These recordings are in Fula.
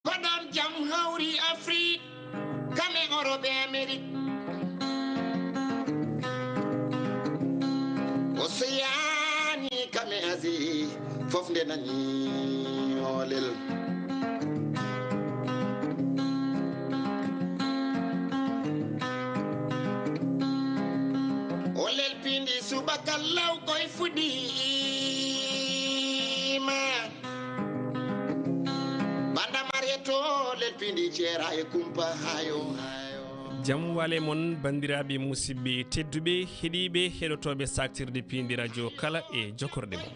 Kodam jam hawri Afrique kame Europe et Amérique Oceani kame Asie fof nde nani olel Olel pindi subaka law koy fudi Jam wale mon bandiraɓe musidɓe tedduɓe heeɗiɓe heɗotoɓe saktirde Piindi radio kala e jokorde mon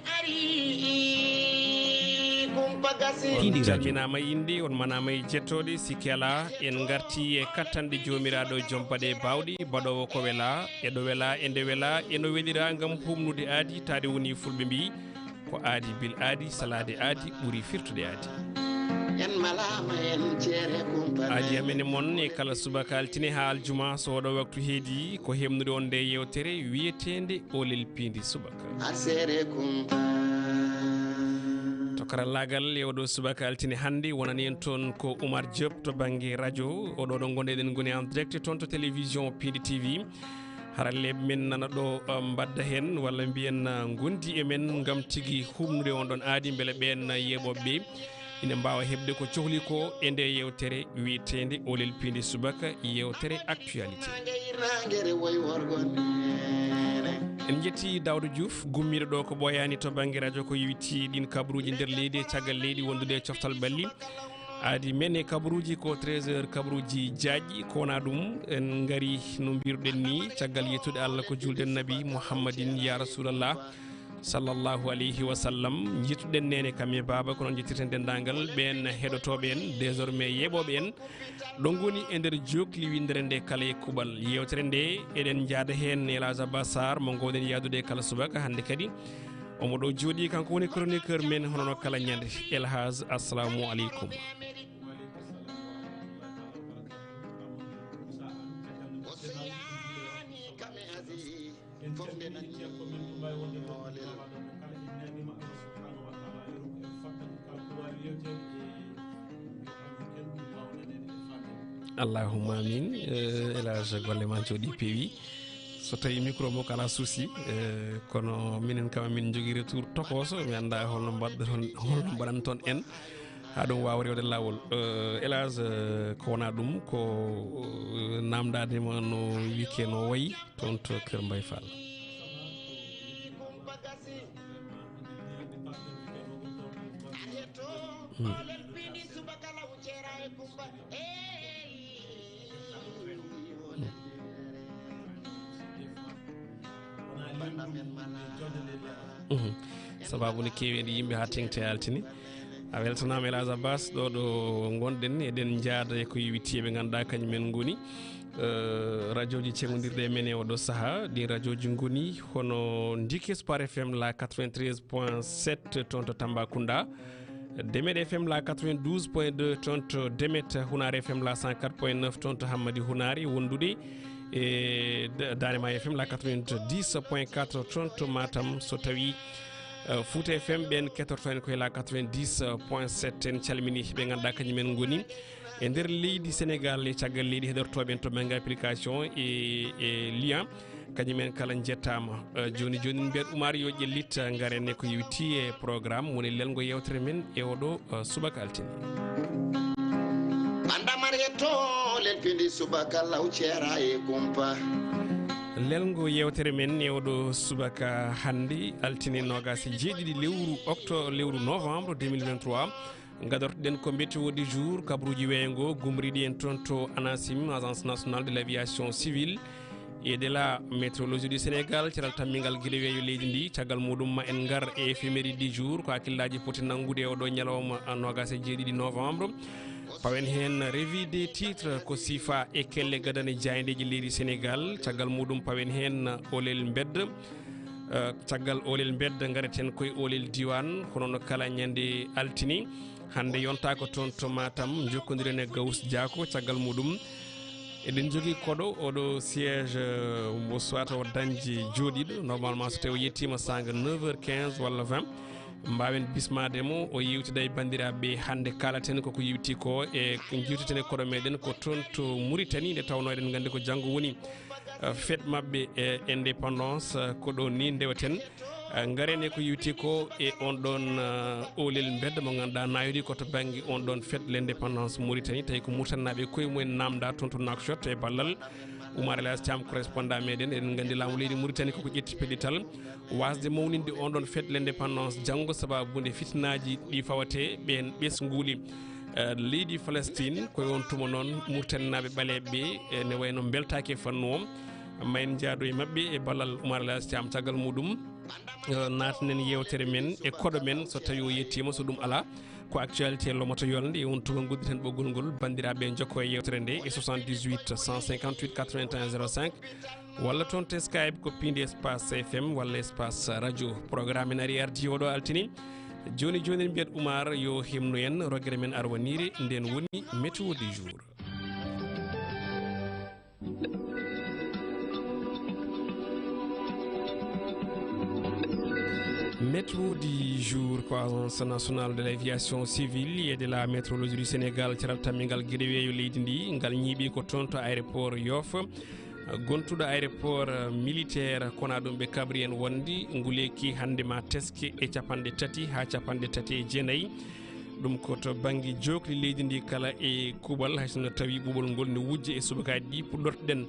on calminama inde on manama e jettode sikki ala en garti e kattanɗe jomiraɗo joom baɗe bawɗi baɗowo ko wela eɗo wela ende wela eno welira gam humnude aadi tade woni fulɓe mbi ko aadi bil aadi salade aadi ɓuuri firtude aadi aadi amene moon e kala subaka altine ha aljuma so oɗo waktu heedi ko hemnude on nde yewtere wiyetende Olel Piindi subaka to karallagal e oɗo subaka altine hande wonani en toon ko Oumar Diop to banggue radio oɗo ɗo gonɗeɗen goni en direct toon to télévision Piindi TV haralleɓe men nana ɗo mbadda hen walla mbiyen gondi e men gam tigui humnude on ɗon aadi beele ɓen yeɓoɓeɓe ina mbawa hebde ko cohli ko e nde yewtere wiyetende Olel Piindi subaka yewtere actualité en jetti Daouda Diouf gummiɗo ɗo ko ɓoyani to banggue radio ko yewiti ɗin kabaruji nder leydi e caggal leydi wondude e coftal balli aadi men e kabaruji ko 13h kabaruji jaajƴi kowona ɗum en gaari no mbiruɗen ni caggal yettude Allah ko julden nabi Muhammadin ya rasulallah sallallahu alayhi wa sallam jittuɗen nene kam e baba ko noon jettirten dendagal ɓen heɗotoɓe en désormais yeɓoɓe en ɗo goni e nder jokli windere nde kala e kuuɓal yewtere nde eɗen jaada hen Elage Abbas Sarr mo gowɗen yadude kala subaka hande kadi omo ɗo jooɗi kanko woni chroniqueur men honono kala ñande Elage assalamu aleykum Allahumma amin Elage golle ma jooɗi peewi so tawi micro mo kala souci kono minen kam min jogui retour tokoso mi anda holno mbaɗan toon en ha ɗum wawa rewde lawol Elage ko wona ɗum ko namdadema no wike no wayi toon to Kër Mbaye Fall sababu ne kewi ɗi yimɓe ha tengte altini a weltanama Elage Abbas ɗo ɗo gonɗen eɗen jaada e ko yewiti ɓe ganduɗa kañumen goni radio ji cegodirɗe men e oɗo saaha ɗi radio ji goni hono Ndiki Espoir FM la 93.7 toon to Tambacounda Demet FM la 92.2 toon to Demet Hunare FM la 104.9 toon to Hammadi Hunari wondude e Danema FM la 90.4 toon to Matam so tawi Fouta FM ɓen ketorto en koye la 90.7 en calmini ɓe ganduɗa kañumen goni e nder leydi Sénégal e caggal leydi heɗortoɓe en to banggue application e lien kañumen kala jettama joni joni mbiyat Oumar yo ƴellit garen e ko yewti e programme woni lelgo yewtere men e oɗo subaka altine Olel Piindi subaka law ceera e kumpa lelgo yewtere men e oɗo subaka hande altine nogas e jeeɗiɗi lewru novembre 2023 gadortoɗen ko météo du jour kabaruji weyngo gumriɗi en toon to ANACIM agence nationale de l' aviation civile et de la météorologie du Sénégal ceral tammingal guila weeyo leydi ndi caggal muɗum ma en gar e éphéméride du jour ko hakkillaji poti nangude e oɗo ñalawma nogas e jeeɗiɗi novembre pawen hen revue des titres ko sifa e kelle gadane jayndeji leydi Sénégal caggal muɗum pawen hen Olel bedda caggal Olel bedda gareten koye Olel diwan hono no kala ñande altini hande yonta ko toon to Matam jokkodiren e Gawus Diako caggal muɗum eɗen jogui koɗo oɗo siège mo soit o dañde joɗiɗo normalement so tawi yettima sanga 9h15 walla 20 mbawen bismademo o yewtida e bandiraɓe hande kalaten koko yewti ko e jiwteten e koɗo meɗen ko toon to Mauritanie nde tawno eɗen gandi ko janggo woni fête mabɓe e indépendance ko ɗo ni ndewaten garene ko yewti ko e on ɗon Olel bedda mo ganduɗa nayori koto banggue on ɗon fête l'indépendance Mauritanie tawi ko Mauritanaɓe koye mumen namda toon to Nouakchott e ballal Oumar Elas Thiam correspondant meɗen eɗen gandi laamu leydi Mauritanie koko ƴetti peɗital wasde mawninde on ɗon fête l'indépendance janggo sababude fitnaji ɗi fawate ɓen ɓesguli leydi Palestine koye on tuma noon Mauritanaɓe ɓaleɓe ne wayno beltaki e fannu o mayen jaado e mabɓe e ballal Oumar Elas Thiam caggal muɗum natnen yewtere men e koɗo men so tawi o yettima so ɗum ala ko actualité lomoto yolde e on tuma gudditen ɓoggol ngol bandiraɓe jokko e yewtere nde e 78 158 81 05 walla toon te Skype ko Piindi espace FM walla espace radio programme en ari ardi oɗo altini joni joni en mbiyat Oumar yo himnu en roguere men arwaniri nden woni météo du jour. Météo du jour ko agence nationale de l'aviation civile et de la météorologie du Sénégal ciral tammingal gueɗeweeyo leydi ndi ngal ñiiɓi ko toon to aéroport Yoff gontuɗo aéroport militaire kona ɗum ɓe kabri en wondi nguleki hande ma teske e capanɗe tati ha capanɗe tati e jeenayyi ɗum ko to banggue jokli leydi ndi kala e kuuɓal haysono tawi ɓuuɓol ngol ne wujje e subakaji ɗi puɗɗortoɗen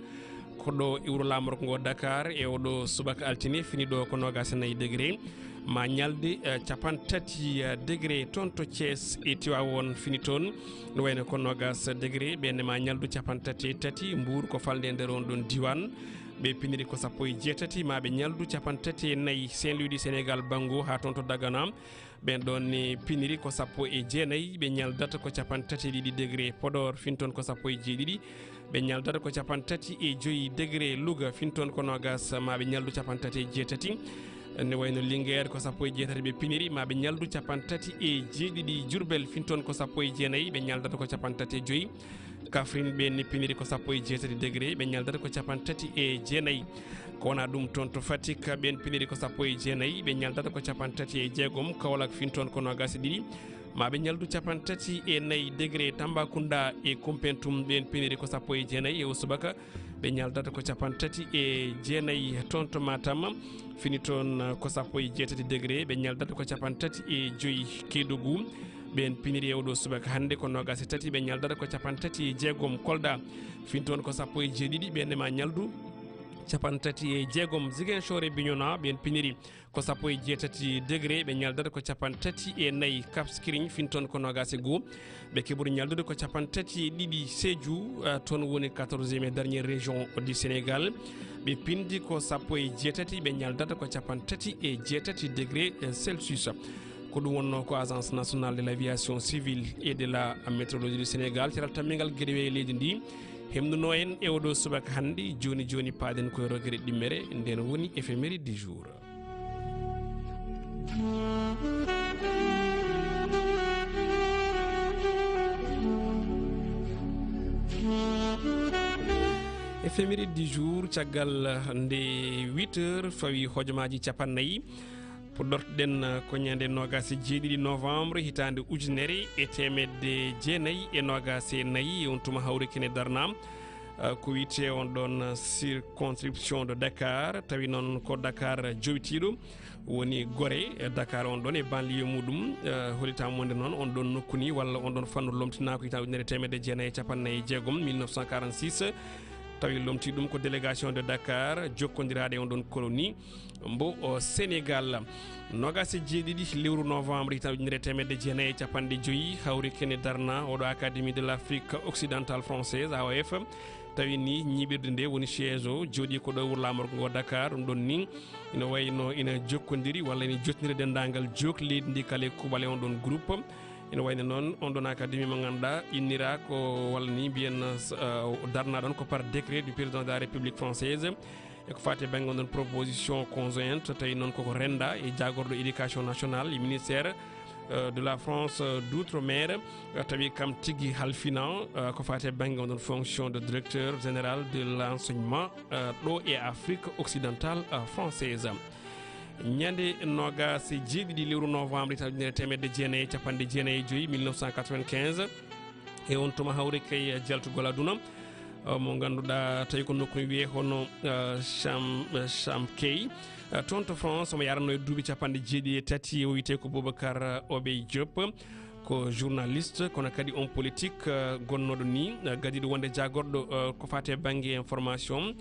koɗo iwro lamorko ngo Dakar e oɗo subaka altine fini ɗo ko 24 degré ma ñalde capantati degré toon to Thiès e Tivaouane fini toon no wayno ko 20 degré ɓenne ma ñaldu capantati tati Mbour ko falde nder on ɗon diwan ɓe piniri ko 17 ma ɓe ñaldu capantati nayyi Saint-Louis du Sénégal Bango ha toon to Dagana ɓen ɗon ne piniri ko 19 ɓe ñaldata ko capantati ɗiɗi degré Podor fin toon ko 17 ɓe ñaldata ko capantati e joyi degré Louga fin toon ko 20 ma ɓe ñaldu capantati e jeetati ne wayno Linguére ko 17 ɓe piniri ma ɓe ñaldu capantati e jeeɗiɗi Diourbel fin toon ko 19 ɓe ñaldata ko capantati e joyi Kaffrine ɓe ne piniri ko 17 degré ɓe ñaldata ko capantati e jeenayyi ko wona ɗum toon to Fatick ɓen piniri ko 19 ɓe ñaldata ko capantati e jeegom Kaolack fin toon ko 22 ma ɓe ñaldu capantati e nayyi degré Tambacounda e Koumpentoum ɓen piniri ko 19 e o subaka ɓe ñaldata ko capantati e jeenayyi toon to Matam fini toon ko 17 degré ɓe ñaldata ko capantati e joyi Kédougou ɓen piniri e oɗo subaka hande ko 23 ɓe ñaldata ko capantati e jeegom Kolda fin toon ko 17 ɓenne ma ñaldu capantati e jeegom Ziguinchor e Bignona ɓen piniri ko 17 degré ɓe ñaldata ko capantati e nayyi Cap Skirring fin toon ko 21 ɓe keɓuri ñaldude ko capantati e ɗiɗi Sédhiou toon woni 14e dernière région du Sénégal ɓe pindi ko 17 ɓe ñaldata ko capantati e jeetati degré Celsius ko ɗum wonno ko agence nationale de l'aviation civile et de la météorologie du Sénégal ciral tammingal gueɗeweeyo leydi ndi hemnuno en e oɗo subaka hande joni joni paaden koye roguere ɗimmere nden woni éphéméride du jour. Éphéméride du jour caggal nde 8h fawi hojomaji capannayyi puɗɗortoɗen ko ñande 27 novembre hitande ujunere e temedde jeenayyi e 24 on tuma hawri kene darnam ko wiyete on ɗon circonscription de Dakar tawi noon ko Dakar jowtiɗo woni Gorée Dakar on ɗon e banlieue muɗum holitamonde noon on ɗon nokkuni walla on ɗon fannu lomtinako hitande ujunere temedde jeenayyi e capannayyi e jeegom 1946 tawi lomti ɗum ko délégation de Dakar jokkodiraɗe e on ɗon colonie mbo Sénégal 27 lewru novembre hitande ujunere temedde jeenayyi e capanɗe joyyi hawri kene darna oɗo académie de l'Afrique occidentale française AOF tawi ni ñiɓirde nde woni siège o jooɗi ko ɗo wuro lamorgo ngo Dakar ɗum ɗon ni ina wayno ina jokkodiri walla ina jottidiri dendagal jokki leydi ndi kala e kuuɓal e on ɗon groupe ina wayno noon on ɗon académie mo ganduɗa innira ko walla ni mbiyen darna ɗon ko par décret du président de la République française e ko fati banggue on ɗon proposition conjointe tawi noon koko renda e jagorɗo éducation nationale e ministère de la France d'outre-mer tawi kam tigui halfinan ko fati banggue on ɗon fonction de directeur général de l'enseignement ɗo e Afrique occidentale française ñande nogas e jeeɗiɗi lewru novembre hitajunere temedde jeenayyi capanɗe jeenayyi e joyyi 1995 e on tuma hawri kay jaltugol aduna mo ganduɗa tawi ko nokku wiye hono cham key toon to France omo yaranno e duuɓi capanɗe jeeɗiɗi e tati o wiyete ko Boubacar Obey Diop ko journaliste kono kadi on politique gonnoɗo ni gadiɗo wonde jagorɗo ko fate banggue information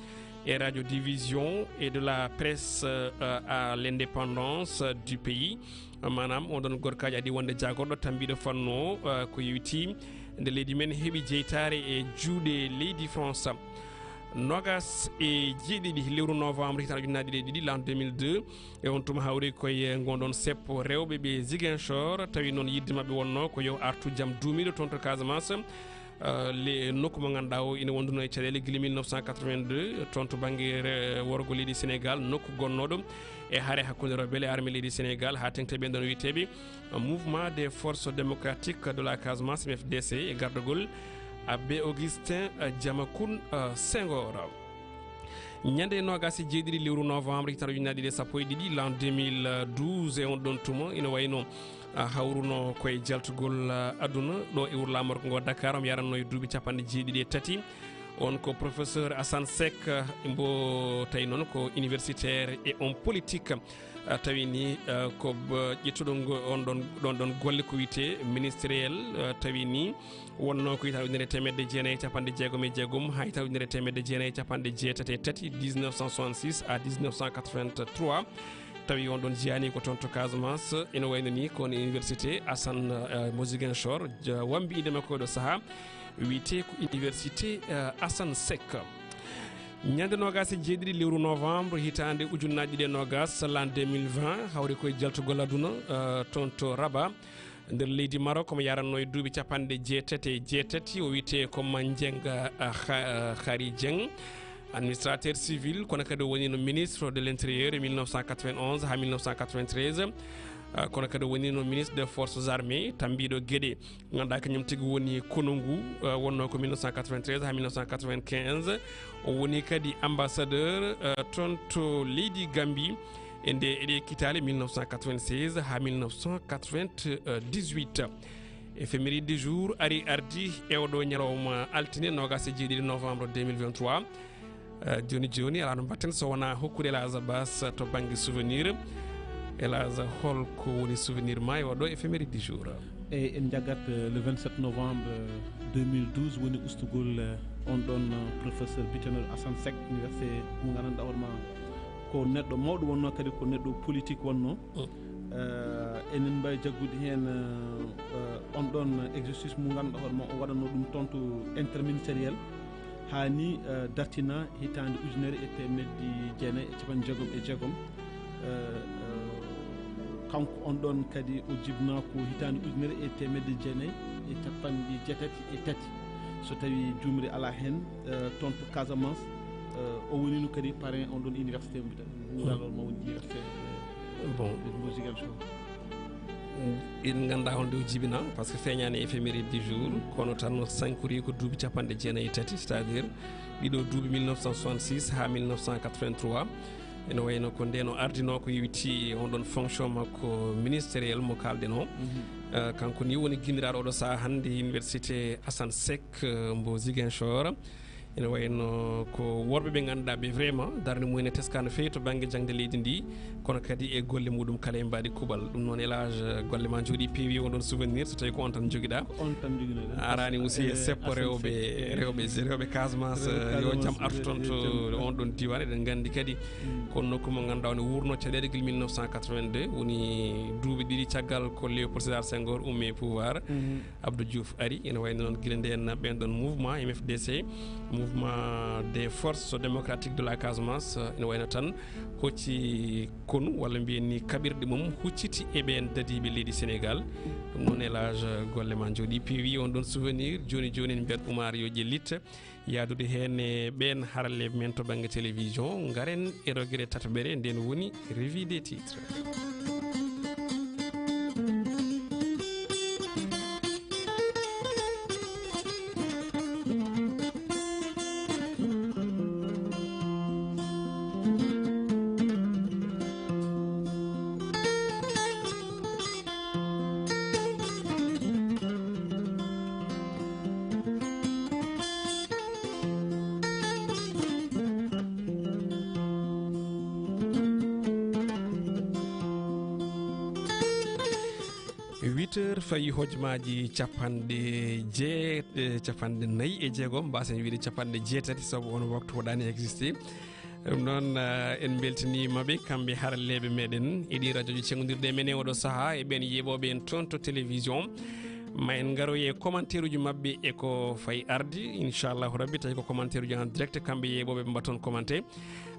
et radiodiffusion et de la presse à l'indépendance du pays manam on ɗon gorkaji adi wonde jagorɗo tambiɗo fanno ko yewiti nde leydi men heeɓi jeytare e juuɗe leydi France nogas e jeeɗiɗi lewru novembre hitande ujunnaje ɗiɗi l'an 2002 e on tuma hawri koye gonɗon seppo rewɓe ɓe Ziguinchor tawi noon yidde mabɓe wonno ko yo artu jaam duumiɗo toon to Casamance le nokku mo ganduɗa o ina wonduno e caɗele guila 1982 toon to banggue worgo leydi Sénégal nokku gonnoɗo e haare hakkude rebelle e armée leydi Sénégal ha tengte ɓen ɗon wiyeteɓe mouvement des forces démocratiques de la Casamance MFDC e gardogol Abbé Augustin Diamacoune Senghor ñande nogas e jeeɗiɗi lewru novembre hitande ujunnaje ɗiɗi e sappo e ɗiɗi l'an 2012 e on ɗon tuma ina wayno hawruno koye jaltugol aduna ɗo e wuuro lamorgo ngo Dakar omo yaranno e duuɓi capanɗe jeeɗiɗi e tati on ko professeur Assane Seck mbo tawi noon ko universitaire et on politique tawi ni ko ƴettuɗo ɗon golle ko wiyete ministériel tawi ni wonno ko yita ujunere temedde jeenayyi capanɗe jeegom e jeegom ha yita ujunere temedde jeenayyi capanɗe jeetati e tati 1966 à 1983 tawi on ɗon jeyani ko toon to Casamance ene wayno ni ko université Assane mo Ziguinchor wambi inde makko ɗo saaha wiyete ko université Assane Seck ñande nogas e jeeɗiɗi lewru novembre hitande ujunnaje ɗiɗi e nogas l'an 2020 hawri koye jaltugol aduna toon to Rabat nder leydi Maroc omo yaranno e duuɓi capanɗe jeetati e jeetati o wiyete ko Mandienga Khary Dieng administrateur civil kono kadi o woni no ministre de l'intérieur e 1991 ha 1993 kono kadi o woni no ministre des forces armées tambiɗo gueɗe ganduɗa kañum tigui woni konongu wonno ko 1993 ha 1995 o woni kadi ambassadeur toon to leydi Gambie e nde eɗe kitale 1996 ha 1998 éphéméride du jour ari ardi ewɗo ñalawma altine nogas e jeeɗiɗi novembre 2023 joni joni ala no mbatten so wona hokkude Elage Abbas to banggue souvenir Elage holko woni souvenir ma e waɗo éphéméride du jour eyyi en jaggat le 27 novembre 2012 woni ustugol on ɗon professeur biyeteɗo Assane Seck université mo gandanɗa hoorema ko neɗɗo mawɗo wonno kadi ko neɗɗo politique wonno enen mbawi jaggude hen on ɗon exercice mo ganduɗa hoorema o waɗanno ɗum toon to interministériel hani dartina hitande ujunere e temedde jeenayyi e capanɗe jeegom e jeegom kanko on ɗon kadi o jibna ko hitande ujunere e temedde jeenayyi e capanɗe jeetati e tati so tawi jumri ala hen toon to Casamance o wonino kadi parrain on ɗon université mo mbiɗa ma woni université bon mo Ziguinchor en ganda holde o jibina par ce que feeñani éphéméride du jour kono tan sankori ko duuɓi capanɗe jeenayyi e tati c'est à dire ɗiɗo duuɓi 1966 ha 1983 ene wayno ko ndeno ardino ko yewiti on ɗon fonction makko ministériel mo kalden o kanko ni woni guiniraɗo oɗo saaha hande université Assane Seck mbo Ziguinchor ene wayno ko worɓe ɓe ganduɗa ɓe vraiment darde mumen e teska no fewi to banggue jangde leydi ndi kono kadi e golle muɗum kala e mbaɗi kuuɓal ɗum noon Elage golle ma jooɗi peewi on ɗon souvenir so tawi ko on tan joguiɗa on tan joguinoɗa arani aussi seppo rewɓe Casamance yo jaam artu toon to on ɗon diwan eɗen gandi kadi ko nokku mo ganduɗa ne wurno caɗele guila 1982 woni duuɓi ɗiɗi caggal ko Léopold Sédar Senghor ummi e pouvoir Abdou Diouf ari ene wayno noon guila nden ɓen ɗon mouvement MFDC mouvement des forces démocratiques de la Casamance ene wayno tan hocci konu walla mbiyen ni kaɓirɗe mum hucciti e ɓen dadiɓe leydi Sénégal ɗum noon Elage golle ma jooɗi peewi on ɗon souvenir joni joni en mbiyat Oumar yo ƴellit yaadude hen e ɓen haralleɓe men to banggue télévision garen e roguere tataɓere nden woni revue des titres. directeur fayi hojmaji capande nayi e jeegom mbasen wiide capande jeetati sabu on waktu waɗani existé ɗum noon en beltinimaɓe kamɓe haralleɓe meɗen eɗi radio ji ceggodirɗe men e oɗo saaha e ɓen yeɓoɓe en toon to télévision ma en garoye commentaire uji mabɓe eko fayi arde inchallahu rabbi tawi ko commentaire uji en direct kamɓe yeɓoɓe ɓe mbaton commenté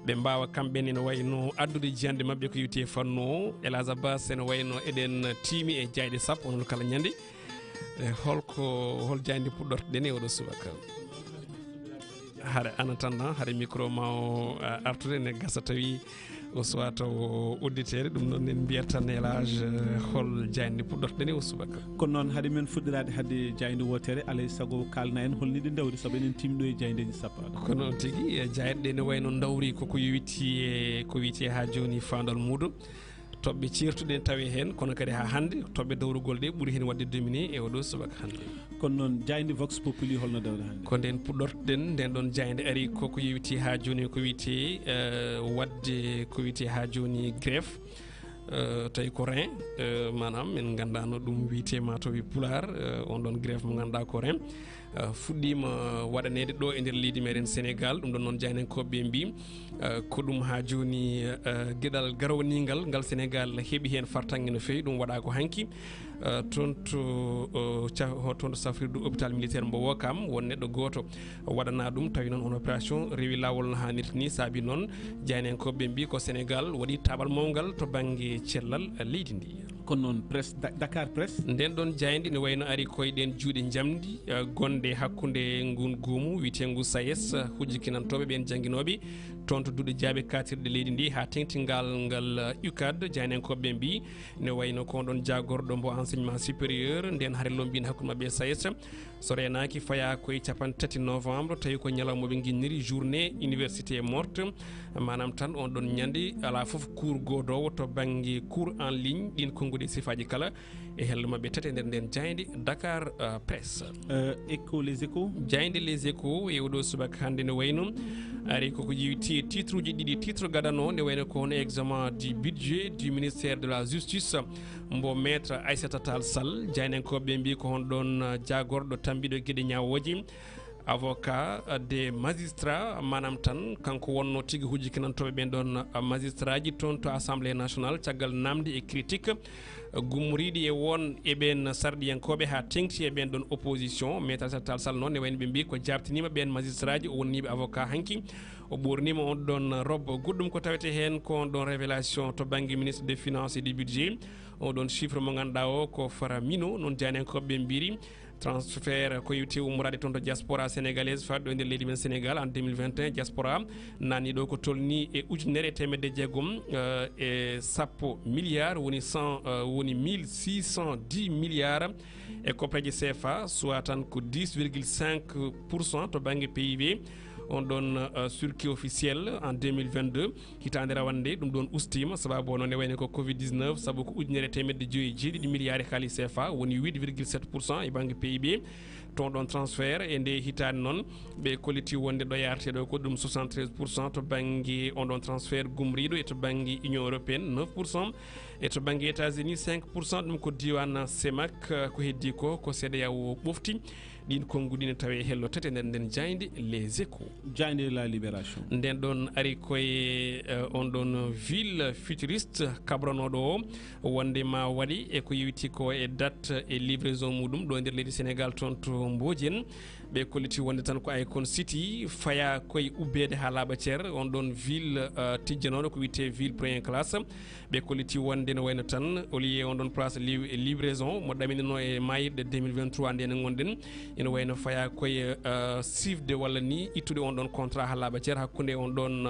ɓe mbawa kamɓe ne wayno addude jiyande mabɓe ko yewti fannu o Elage Abbas ene wayno eɗen tiimi e jayɗe sappo onon kala ñande hol jayde puɗɗortoɗen e oɗo subaka haɗa en attendant haɗa micro ma o artude ne gasa tawi o suwa taw udditede ɗum noon en mbiyat tan Elage hol jayde puɗɗortoɗen e o subaka kono noon haade men fuɗɗirade hadde jayde wotere alay saago kalna en holni ɗi dawri saabu enen timɗo e jaydeji sappaɗo ko noon tigui jayɗeɗe ne wayno dawri koko yowiti e ko wiyete ha joni fandal muɗum toɓɓe certuɗen tawi hen kono kadi ha hande toɓɓe dawrugol ɗe ɓuuri hen wadde dominé e oɗo subaka hande kono noon jayde vox populi holno dawri hande ko nden puɗɗortoɗen nden ɗon jayde ari koko yewiti ha joni ko wiyete wadde ko wiyete ha joni greffe tawi ko rein manam min gandano ɗum wiyete matawi PULAAR on ɗon greffe mo ganduɗa ko rein fuɗɗima waɗanede ɗo e nder leydi meɗen Sénégal ɗum ɗon noon jaynenkoɓe mbi ko ɗum ha joni gueɗal garownigal ngal Sénégal heeɓi hen fartangue no fewi ɗum waɗa ko hanki toon to safrirdu hôpital militaire mbo Ouakam won neɗɗo goto waɗana ɗum tawi noon on opération rewi lawol no hannirta ni saabi noon jaynenkoɓe mbi ko Sénégal waɗi tabal mawgal to banggue cellal leydi ndi kono noon presse Dakar presse nden ɗon jaydi ne wayno ari koye ɗen juuɗe jamdi gonde hakkude ngun guumu wiyetengu SAES hujjikinantoɓe ɓen jangguinoɓe toon to duuɗe jaaɓe katirɗe leydi ndi ha tengtingal ngal UCAD jaynenkoɓe mbi ne wayno ko ɗon jagorɗo mbo enseignement supérieur nden haare lombino hakkude mabɓe SAES so renaki faya koye 3 novembre tawi ko ñalawma ɓe guinniri journée université morte manam tan on ɗon ñande ala foof cours godowo to banggue cours en ligne ɗin konngudi sifaji kala e hello mabɓe tati nder nden jayde Dakar presse écho les échos jayde les échos e oɗo subaka hande ne wayno ari koko yewti titre uji ɗiɗi titre gadano ne wayno ko hono examen du budget du ministère de la justice mbo maître Aissata Tall Sall jaynenkoɓe mbi ko hon ɗon jagorɗo tambiɗo gueɗe ñawoji avocat des magistrats manam tan kanko wonno tigui hujjikinantoɓe ɓen ɗon magistrat ji toon to assemblée nationale caggal namde e critique gummoriɗi e won eɓen sarɗiyankoɓe ha tengti e ɓen ɗon opposition maître Aissata Tall Sall noon ne wayno ɓe mbi ko jabtinima ɓen magistrat ji o wonniɓe avocat hanki o ɓornima on ɗon robbe goɗɗum ko tawete hen ko on ɗon révélation to banggue ministre des finances et du budget on ɗon chiffre mo ganduɗa o ko faramino noon janenkoɓe mbiri transfert ko yewti ummorade toon to diaspora sénégalaise faɗɗo e nder leydi men Sénégal en 2021 diaspora nanni ɗo ko tolni e ujunere temedde jeegom e sappo milliards woni 1610 milliards e koppeje CFA soit tan ko 10,5% to banggue PIB on ɗon surki officiel en 2022 hitande rawande ɗum ɗon ustima sababu noon ne wayno ko covid 19 saabu ko ujunere temedde joyyi jeeɗiɗi milliards e kaali CFA woni 8,7% e banggue PIB ton ɗon transfert e nde hitande noon ɓe kolliti wonde ɗo yarteɗo ko ɗum 73% to banggue on ɗon transfert gumriɗo e to banggue union européenne 9% e to banggue États-Unis 5% ɗum ko diwan CEMAC ko heddi ko CEDEAO ɓofti ɗin konngudi ne tawe hello tete nden nden jayde les échos jayde la libération nden ɗon ari koye on ɗon ville futuriste kabronoɗo o wonde ma waɗi e ko yewti ko e date e livraison muɗum ɗo e nder leydi Sénégal toon to Mbodjen ɓe kolliti wonde tan ko Icon City faya koye ubbede ha laaɓa ceer on ɗon ville tijjanoɗo ko wiyete ville premier classe ɓe kolliti wonde ne wayno tan au lieu on ɗon place livraison mo ɗaminino e mayirɗe 2023 ndene gonɗen ene wayno faya koye sifde walla ni ittude on ɗon contrat ha laaɓa ceer hakkude on ɗon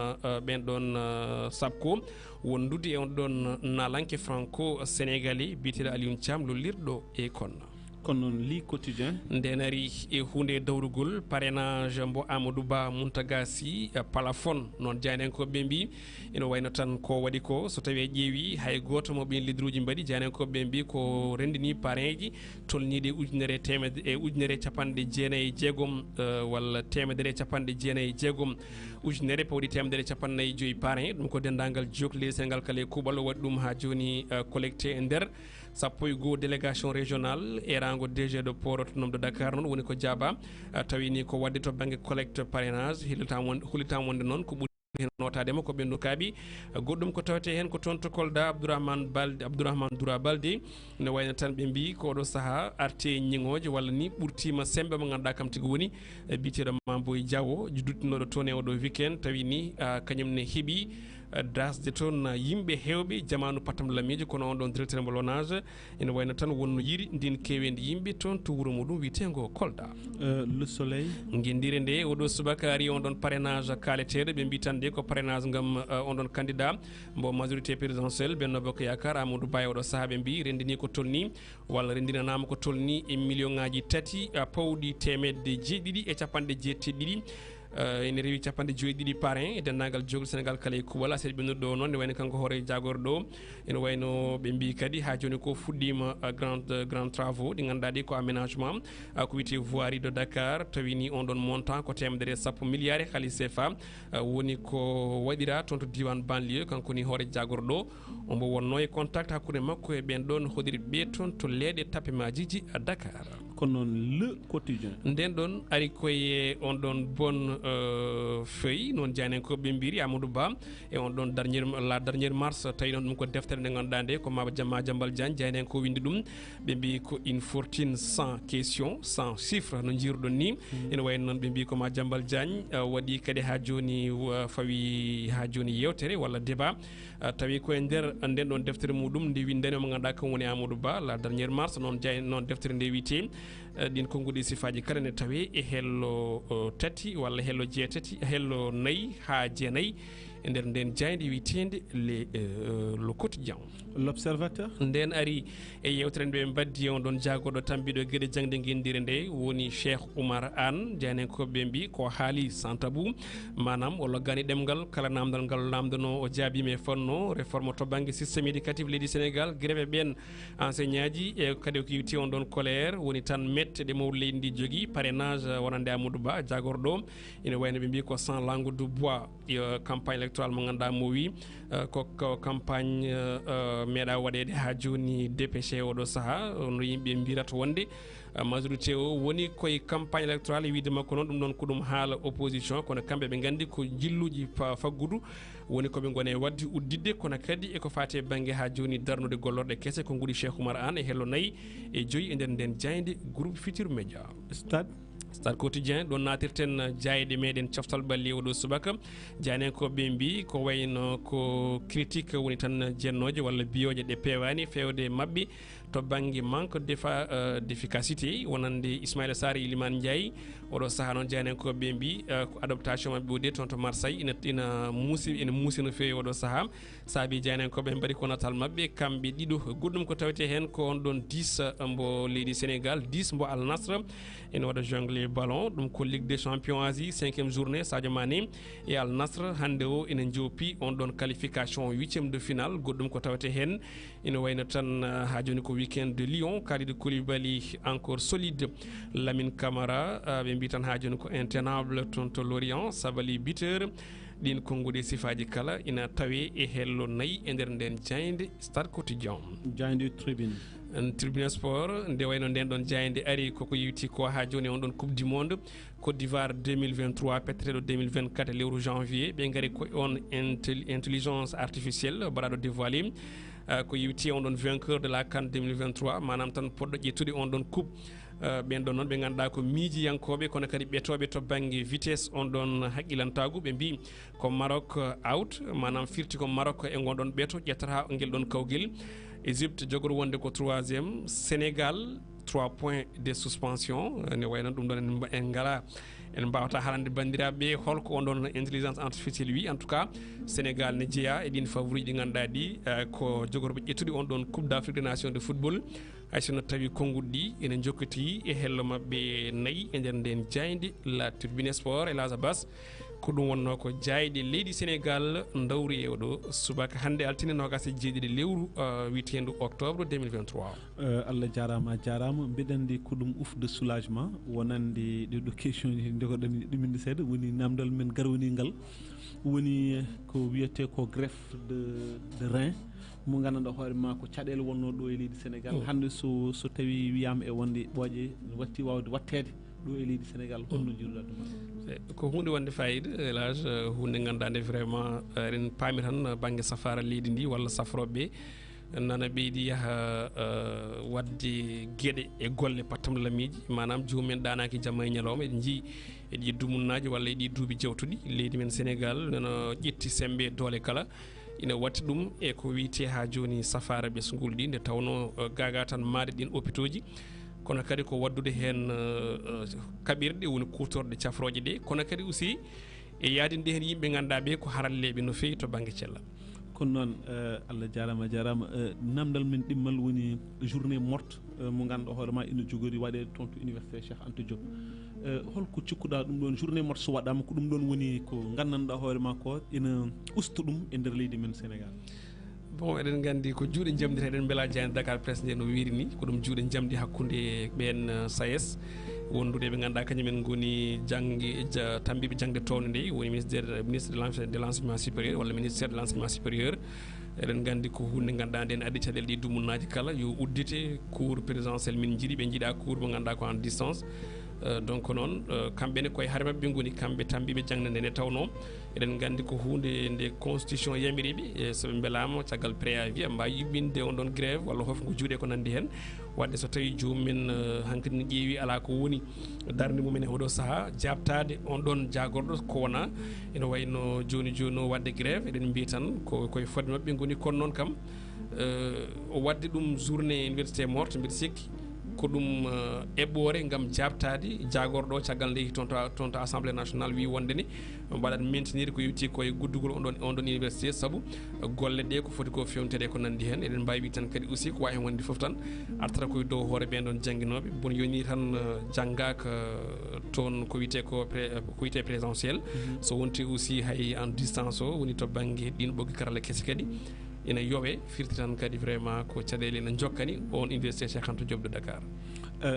ɓen ɗon SAPCO wondude e on ɗon nalanke franco sénégalais biyeteɗo Aliou Thiam lollirɗo e konna kono noon li quotidien nden ari e hunde dawrugol parrainage mbo Amadou Ba Mountaga Sy plafond noon jaynenkoɓe mbi ene wayno tan ko waɗi ko so tawi ƴeewi hay goto mo ɓen lidruji mbaɗi jaynenkoɓe mbi ko rendini parrain ji tolniɗe ujunere temedde e ujunere capanɗe jeenayyi e jeegom walla temedere capanɗe jeenayyi e jeegom ujunere pawɗi temedere capannayyi joyyi parrain ɗum ko dendagal jokle ngal kala e kuuɓal waɗi ɗum ha joni collecté e nder sappo e go délégation régional e rango DG de port autonome de Dakar non woni ko Diaba tawini ko wadde to bangue collecte parrainage hulitam wonde non ko hen notadema ko ɓendu kaaɓi goɗɗum ko tawete hen ko toon to Kolda Abdourahmane Doura Balde ne wayno tan ɓe mbi ko oɗo saaha arte ñiŋoje walla ni ɓurtima sembe mo ganduɗa kam tigi woni biteɗo Mamboy Diawo duttinoɗo toon e oɗo weekend tawi ni kañumne heeɓi dasde toon yimɓe hewɓe jamanu patam lamiji kono on ɗon directeur mo lonage ene wayno tan wonno yiri ndin kewende yimɓe toon to wuuro muɗum wiyetego Kolda. Le Soleil guendire nde oɗo subaka ari on ɗon parrainage kaleteɗo ɓe mbi tan de ko parrainage gam on ɗon candidat mbo majorité présidentielle Benno Bokk Yakar Amadou Ba oɗo saaha ɓe mbi rendini ko tolni walla rendinanama ko tolni e million ngaji tati pawɗi temedde jeeɗiɗi e capanɗe jeetteɗiɗi ene rewi capanɗe joyyi parrain e dennagal jogol Sénégal kala e kuwala seeɗa ɓennuɗo ɗo noon ne wayno kanko hoore jagorɗo ene wayno ɓe mbi kadi ha joni ko fuɗɗima grand travaux ɗi ganduɗa ɗi ko aménagement ko wiyete voirie de Dakar tawini on ɗon montant ko temedere 10 milliards e halis CFA woni ko waɗira toon to diwan banlieue kanko ni hoore jagorɗo ombo wonno e contact hakkude makko e ɓen ɗon hoɗiri ɓe toon to leeɗe tappe majiji à Dakar. kono noon le quotidien nden ɗon ari koye on ɗon bon feuille noon jaynen ko ɓe mbiri Amadou Ba e on ɗon la dernière mars tawi ɗon ɗum ko deftere nde ganduɗa nde ko Maba Jambal Diagne jaynen ko windi ɗum ɓe mbi ko une fortune sans question sans chiffre no jiruɗon ni ene wayno noon ɓe mbi ko Maba Jambal Diagne waɗi kadi ha joni fawi ha joni yewtere walla débat tawi koye nder nden ɗon deftere muɗum nde windani mo ganduɗa kam woni Amadou Ba la dernière mars noon noon deftere nde wiyete ɗin konngudi sifaji kala ne tawe e hello tati walla hello jeetati hello nayyi ha jeenayyi e nder nden jayde witende le quotidien l'observateur nden ari e yewtere nde ɓe baddi on ɗon jagoɗo tambiɗo gueɗe jangde guendire nde woni Cheikh Oumar Anne jaynen ko ɓe mbi ko haali sans tabou manam o loggani ɗemgal kala namdal ngal lamdano o jaabima e fonno réforme to banggue systéme éducatif leydi Sénégal grève ɓen enseignant ji e kadi ko yiwti on ɗon colère woni tan mette ɗe mawɗo leydi ndi jogui parrainage wonande Amadou Ba jagorɗo ene wayno ɓe mbi ko sans langue de bois campagne électoral mo ganduɗa mo wi ko campagne meeɗa waɗede ha joni dépêché oɗo saaha no yimɓe mbirata wonde majorité o woni koye campagne électoral e wiide makko noon ɗum ɗon ko ɗum haala opposition kono kamɓe ɓe gandi ko jilluji faggudu woni koɓe gone wadde uddidde kono kadi eko fate banggue ha joni darnude gollorɗe kesse ko guuri Cheikh Oumar Anne e hello nayyi e joyyi e nder nden jayde groupe Futurs Médias. Stade quotidien ɗon natirten jayde meɗen coftal balli oɗo subaka jaynen ko ɓe mbi ko wayno ko critique woni tan jennoje walla biyoje ɗe pewani fewde mabɓe to banggue manque d'efficacité wonande Ismaïla Sarr Ilimane Ndiaye oɗo saaha noon jaynen ko ɓe mbi ko adaptation mabɓe ɓe toon to Marseille ina muusi no fewi oɗo saaha saabi jaynen koɓe mbaɗi ko natal mabɓe kamɓe ɗiɗo goɗɗum ko tawete hen ko on ɗon 10 mbo leydi Sénégal 10 mbo Al Nassr ene waɗa jongle ballon ɗum ko Ligue des Champions Asie 5e journée Sadio Mané e Al Nassr hande o ene joppi on ɗon qualification 8e de finale goɗɗum ko tawete hen ene wayno tan ha joni ko weekend de Lyon Kalidou Koulibaly encore solide Lamine Camara ɓe mbi tan ha joni ko intenable toon to Lorient Sabali buteur ɗin kongude sifaji kala ina tawe e hello nayyi e nder nden jayde Stade Quotidien jayde Tribune Sport nde wayno nden ɗon jayde ari koko yewti ko ha joni on ɗon coupe du monde Côte d'Ivoire 2023 petteteɗo 2024 lewru janvier ɓe gari ko on intelligence artificielle mbaɗaɗo dévoilé ko yewti on ɗon vainqueur de la CAN 2023 manam tan poɗɗo ƴettude on ɗon coupe ɓen ɗon noon ɓe ganduɗa ko miijiyankoɓe kono kadi ɓetoɓe to banggue vitesse on ɗon haqqilantagu ɓe mbi ko Maroc out manam firti ko Maroc e gonɗon ɓeeto ƴettata guel ɗon kawguel Égypte jogori wonde ko 3e Sénégal 3 points de suspension ne wayno ɗum ɗon en ngala en mbawata harande bandiraɓe holko on ɗon intelligence artificielle wi en tout cas Sénégal ne jeeya e ɗin favori ɗi ganduɗa ɗi ko jogorɓe ƴettude on ɗon coupe d'Afrique des nations de football haysono tawi konguɗi ɗi ene jokkiti e hello mabɓe nayyi e nder nden jayde la Tribune Sport et Elhadj Abbas ko ɗum wonno ko jayde leydi Sénégal dawri e oɗo subaka hande altine nogas e jeeɗiɗi lewru witendu octobre 2023 Allah jarama mbiɗen ndi ko ɗum ufde soulagement wonande ɗeɗo question ji jogoɗen ɗuminde seeɗa woni namdal men garwanigal woni ko wiyete ko greffe de rein mo gandanɗa hoore ma ko caɗele wonno ɗo e leydi Sénégal hande so tawi wiyama e wonde ɓooƴe watti wawde wattede ɗo e leydi Sénégal holno jiruɗa ɗum ko hunde wonde fayida elage hunde gandande vraiment eɗen paami tan banggue safara leydi ndi walla safroɓeɓe nana ɓeydi yaaha wadde gueɗe e golle pattam lamiji manam jomumen ɗanaki jamma e ñalawma eɗen jii e ɗi dumunnaji walla e ɗi duuɓi jawtuɗi leydi men Sénégal nana ƴetti sembe doole kala ina watti ɗum e ko wiyete ha joni safara ɓesgol ɗi nde tawno gaga tan maade ɗin hôpitaux ji kono kadi ko waddude hen kaɓirɗe woni kutorɗe cafroje ɗe kono kadi aussi e yaadinde hen yimɓe ganduɗa ɓe ko haralleɓe no fewi to banggue cellal kono noon Allah jarama namdal men ɗimmal woni journée morte mo ganduɗa hoorema ina jogori waɗede toon to université Cheikh Anta Diop holko cikkuɗa ɗum ɗon journée morte so waɗama ko ɗum ɗon woni ko gandanɗa hoorema ko ina usta ɗum e nder leydi men Sénégal bon eɗen gandi ko juuɗe jamdita eɗen beela jani Dakar Presse nde no wiiri ni ko ɗum juuɗe jamdi hakkude ɓen SAES wondude ɓe ganduɗa kañumen goni tambiɓe jangde towde nde woni ministre de l'enseignement supérieur walla ministère de l'enseignement supérieur eɗen gandi ko hunde ganduɗa nden addi caɗele ɗi dumunnaji kala yo uddite cours présidentiel min jiiɗi ɓe jiiɗa cours mo ganduɗa ko en distance donc noon kamɓene koye haare mabɓe goni kamɓe tambiɓe jangde nde nde tawno eɗen gandi ko hunde nde constitution yamiriɓe soɓe beelama caggal préavis ɓe mbawi yuɓɓinde on ɗon grève walla hofgo juuɗe ko nandi hen wadde so tawi jomumen hankkadi ne ƴeewi ala ko woni darde mumen e oɗo saaha jabtade on ɗon jagorɗo ko wona ene wayno joni o wadde grève eɗen mbiya tan koye fodde mabɓe goni kono noon kam o wadde ɗum journée université morte mbiɗa sikki ko ɗum eɓɓore gam jabtade jagorɗo caggal nde toon to assemblée nationale wi wonde ni mbaɗat maintenir ko yetti koye guddugol on ɗon université saabu golle ɗe ko foti ko fewnitede ko nandi hen eɗen mbawi tan kadi aussi ko wawi hen wonde foof tan artata koye dow hoore ɓen ɗon jangguinoɓe bon yoni tan janggaka toon ko wiyete présentiel so wonti aussi hay en distance o woni to banggue ɗin ɓoggi karalla kese kadi ina yooɓe firti tan kadi vraiment ko caɗele ene jokkani on université Cheikh Anta Diop de Dakar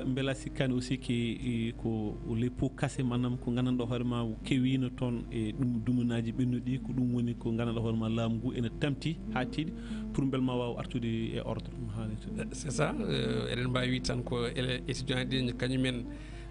beela sikkani aussi ko les pots cassés manam ko gandanɗa hoorema kewino toon e ɗum dumunaji ɓennuɗi ko ɗum woni ko gandanɗa hoorema laamu ngu ene tamti ha tiiɗi pour beelma wawa artude e ordre ɗum haalete c'est ça eɗen mbawi wi tan ko étudiant ɗi kañumen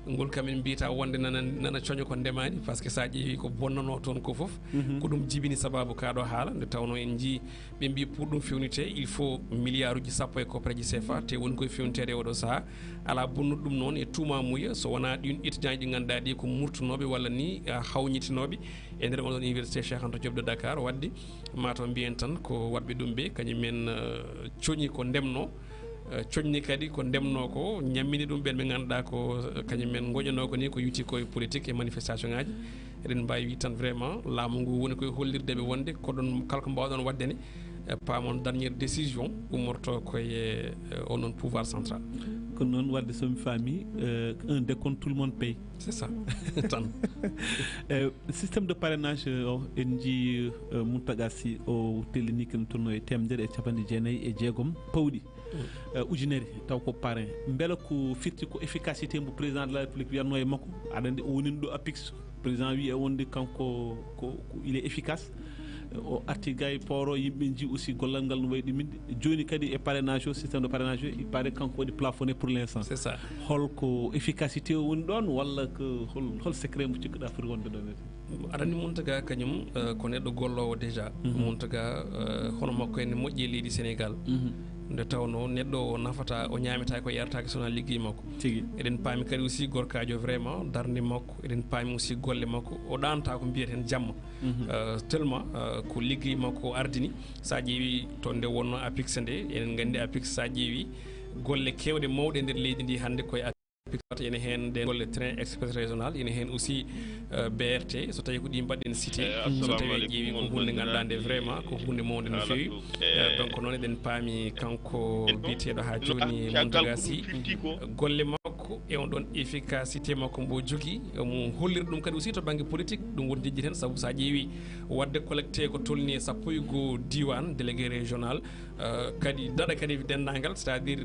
ngol kamen mbiyata wonde nana coño ko ndemani par ce que sa ƴeewi ko bonnano toon ko foof ko ɗum jibini sababu kaɗo haala nde tawno en jii ɓe mbi pour ɗum fewnite il faut milliard uji sappo e copraji CFA te woni koye fewnitede oɗo saaha ala bonnuɗo ɗum noon e tumamuya so wona ɗin étudiant ji ɗi ganduɗa ɗi ko murtunoɓe walla ni hawñitinoɓe e nder oɗon université Cheikh Anta Diop de Dakar wadde mataw mbiyen tan ko waɗɓe ɗum ɓe kañumen coñi ko ndemno coñni kadi ko ndemno ko ñammini ɗum ɓen ɓe ganduɗa ko kañumen goƴano ko ni ko yuti koye politique et manifestation ngaji eɗen mbawi wi tan vraiment laamu ngu woni koye hollirdeɓe wonde koɗon kala ko mbawɗon waddene paamon dernière décision ummorto koye onon pouvoir central kono noon wadde somi faami un décompte tout le monde paye c'est ça tan systéme de parrainage o en jii Mountaga Sy o telliniki no tourno e temedere e capanɗe jeenayyi e jeegom pawɗi ujunere taw ko parrain beela ko firti ko efficacité mo président de la république wiyatno e makko aɗa andi o wonino ɗo apix président wi e wonde kanko ko il est efficace o arti gay poro yimɓe ji aussi gollal ngal no wayi ɗuminde joni kadi e parrainage o systéme de parrainage o il paraît kanko waɗi plafonné pour l'instant c'est ça holko efficacité o woni ɗon walla ko hol secret mo cikkuɗa foti wonde ɗon aɗa andi Mountaga kañum ko neɗɗo gollowo déjà Mountaga hono makko ene moƴƴi e leydi Sénégal nde tawno neɗɗo o nafata o ñamitaki ko yartaki sona ligguey makko tigui eɗen paami kadi aussi gorkajo vraiment darde makko eɗen paami aussi golle makko o ɗanta ko mbiyeten jamma tellement ko ligguey makko ardini sa ƴeewi to nde wonno apix nde enen gandi apix sa ƴeewi golle kewɗe mawɗe e nder leydi ndi hande koye apix ene hen nden golle train express régional ene hen aussi BRT so tawi ko ɗi mbaɗɗen cité so tawi ƴeewi ko hunde ganduɗa nde vraiment ko hunde mawde no fewi donc noon eɗen paami kanko biteɗo ha joni Mountaga Sy golle makko makko e on ɗon efficacité makko mbo jogui mo holliri ɗum kadi aussi to banggue politique ɗum woni jejji ten saabu sa ƴeewi wadde collecté ko tolni 15 diwan délégué régional kadi daɗa kadi dendagal c'est à dire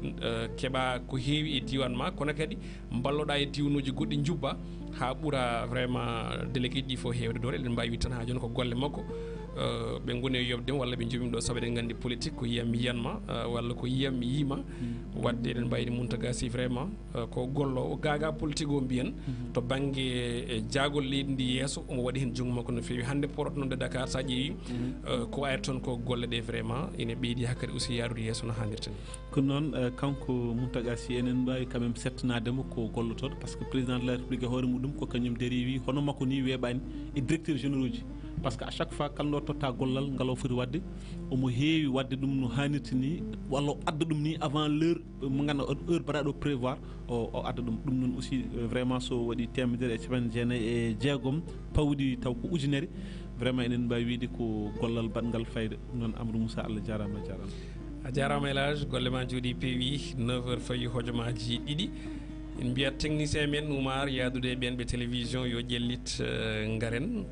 keeɓa ko heewi e diwan ma kono kadi balloɗa e diwanuji goɗɗi jubba ha ɓuura vraiment délégué ji fof hewde ɗon eɗen mbawi tan ha joni ko golle makko ɓe goni e yobdema walla ɓe jomimi ɗo saabu eɗen gandi politique ko yiyam mi yiyanma walla ko yiyam mi yima wadde eɗen mbayni Mountaga Sy vraiment ko gollo gaga politique o mbiyen to banggue jagol leydi ndi yesso omo waɗi hen jungo makko no fewi hande poroto noon de Dakar sa ƴeewi ko wayata toon ko golle ɗe vraiment ine ɓeydi hakkadi aussi yarude yesso no hannirta ni kono noon kanko Mountaga Sy enen mbawi quand même settanademo ko gollotoɗo par ce que président de la république e hoore muɗum ko kañum dérivi hono makko ni weeɓani e directeur généraux ji par ce que à chaque fois kalno totta gollal ngal o foti wadde omo heewi wadde ɗum no hannirta ni walla o adda ɗum ni avant l'heure mo ganduɗa heure mbaɗaɗo prévoir o adda ɗum ɗum noon aussi vraiment so waɗi temedere e capanɗe jeenayyi e jeegom pawɗi taw ko ujunere vraiment enen mbawi wiide ko gollal badgal fayda noon Amadou Moussa Allah jarama a jarama elage golle ma jooɗi peewi 9h fayi hojomaji ɗiɗi en mbiyat technicien men Oumar yaadude e ɓen ɓe télévision yo ƴellit garen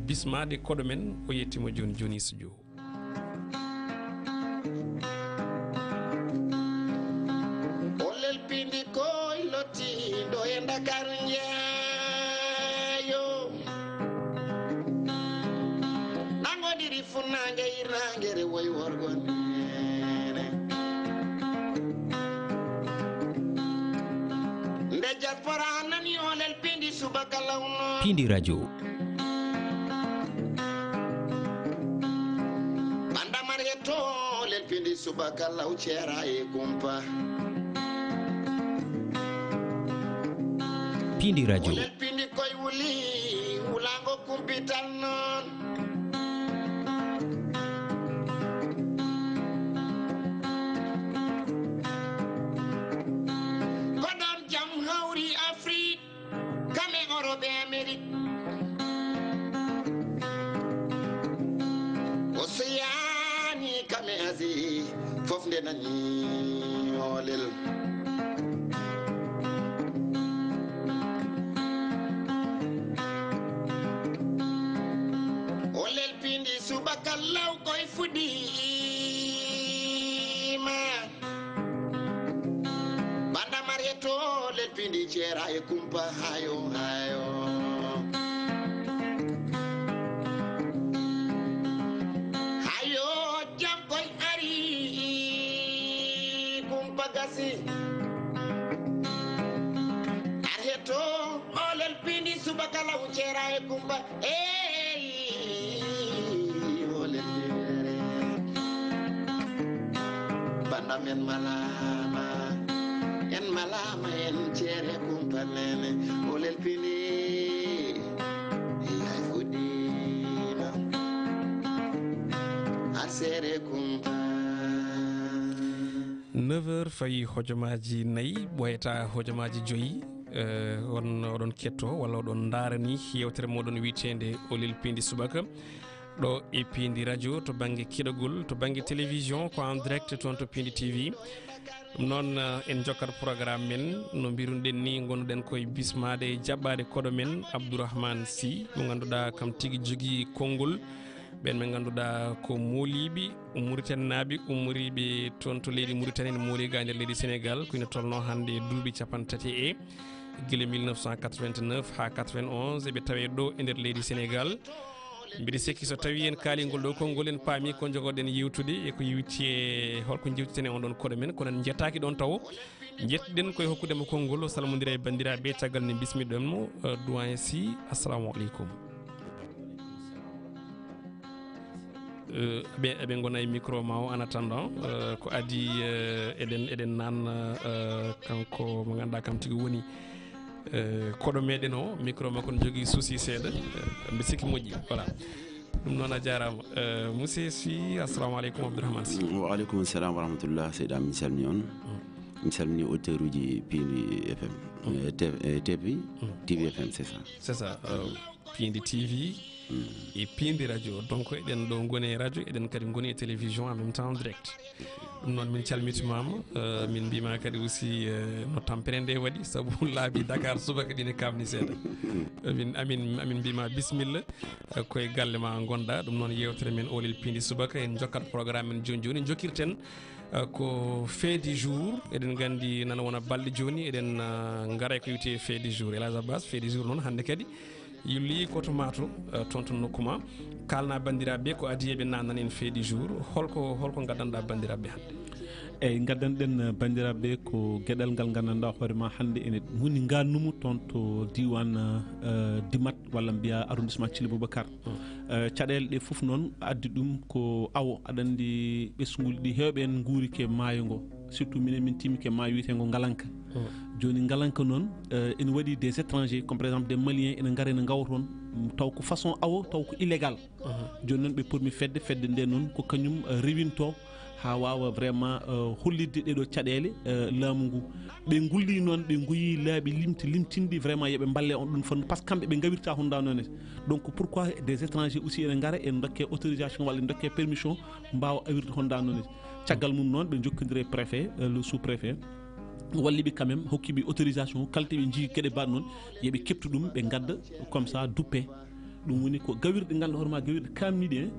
bismade koɗo men o yettima joni joni studio Olel Piindi koy lotti ɗo e Dakar jeeyo nangodiri funnange irnangere woy worgon nde diaspora nani Olel Piindi subaka lawno Piindi radio banda marieto Olel Piindi subaka law ceera e kumpa Piindi radio Olel Piindi koy wuli wulango kumpital non kodon jam hawri Afrique kame Europe e Amérique Océanie kame Asie fof nde nani Olel Olel Piindi subaka law koy fuɗɗima banda marieto Olel Piindi ceera e kumpa hayo jam koy ari kumpa gasi arheto Olel Piindi subaka law ceera e kumpa Olel banda men malama en ceere kumpa nene Olel Piindi ay fuɗɗima asere kumpa 9h fayi hojomaji nayyi ɓoyata hojomaji joyyi oɗon ketto walla oɗon darani yewtere moɗon witede Olel Piindi subaka ɗo e Piindi radio to banggue kiɗogol to banggue télévision ko en direct toon to Piindi TV ɗum noon en jokkat programme men no mbiruɗen ni gonɗen koye bismade e jaɓɓade koɗo men Abdourahmane Sy mo ganduɗa kam tigui jogui konngol ɓen ɓe ganduɗa ko mooliɓe Mauritanie ummoriɓe toon to leydi Mauritanie ne mooli ga nder leydi Sénégal ko ina tolno hande duuɓi 30 e guila 1989 ha 91 eɓe tawe ɗo e nder leydi Sénégal mbiɗa sikki so tawi en kaalingol ɗo konngol en paami ko jogoɗen yewtude e ko yewti e holko jewtiten e on ɗon koɗo men kono en jettaki ɗon taw jettuɗen koye hokkudemo konngol o salmodira e bandiraɓe caggal ne bismiɗon mo doyen Sy assalamu aleykum eɓe gona e micro ma o en attendant ko adi eɗen nanna kanko mo ganduɗa kam tigui woni koɗo meɗen o micro makko ne jogui souci seeɗa mbi sikki moƴƴi voilà ɗum noon a jarama monsieur Sy assalamu aleykum Abdourahmane Sy wa aleykum salam wa rahmatullah seyɗa min salmini on mi salmini auditeur uji Piindi FM TV FM c'est ça Piindi TV e Piindi radio donc eɗen ɗo goni e radio eɗen kadi goni e télévision en même temps direct ɗum noon min calmitimama min mbima kadi aussi no tampere nde waɗi saabu laabi Dakar subaka ɗine kamni seeɗa amin mbima bisimilla koye galle ma gonɗa ɗum noon yewtere men Olel Piindi subaka en jokkat programme men joni joni jokkirten ko fait du jour eɗen gandi nana wona balɗe joni eɗen gaara ko wiyete fait du jour Elage Abbas fait du jour noon hande kadi yulli koto mato toon to nokkuma kalna bandiraɓe ko adiyeɓe nanan en fait du jour holko gaddanɗa bandiraɓe hande eyyi gaddanɗen bandiraɓe ko gueɗal ngal gandanɗa hoorema hande ene woni gannumo toon to diwan Dimat walla mbiya arrondissement Thily Boubacar caɗele ɗe foof noon addi ɗum ko awo aɗa andi ɓesguji ɗi hewɓe en guuri ke maayo ngo surtout minen min timmi ke maayo wiyetego Ngalanka joni Ngalanka noon ene waɗi des étrangers comme par exemple des Maliens ene gaara ene gawa toon taw ko façon awo taw ko illégal joni noon ɓe pormi fedde nde noon ko kañum rewinto ha wawa vraiment hollidde ɗeɗo caɗele laamu ngu ɓe gulli noon ɓe goyi laaɓi limtinɗi vraiment yooɓe balle on ɗum fon par ce que kamɓe ɓe gawirta honda noon donc pourquoi des étrangers aussi ene gara en dokke autorisation walla en dokke permission mbawa awirde honda noon caggal mum noon ɓe jokkodiri préfet le sous préfet walliɓe quand même hokkiɓe autorisation kalte ɓe jii gueɗe mbaɗ noon yooɓe keptu ɗum ɓe gadda comme ça duppe ɗum woni ko gawirɗe ganduɗa hoorema gawirɗe kamniɗe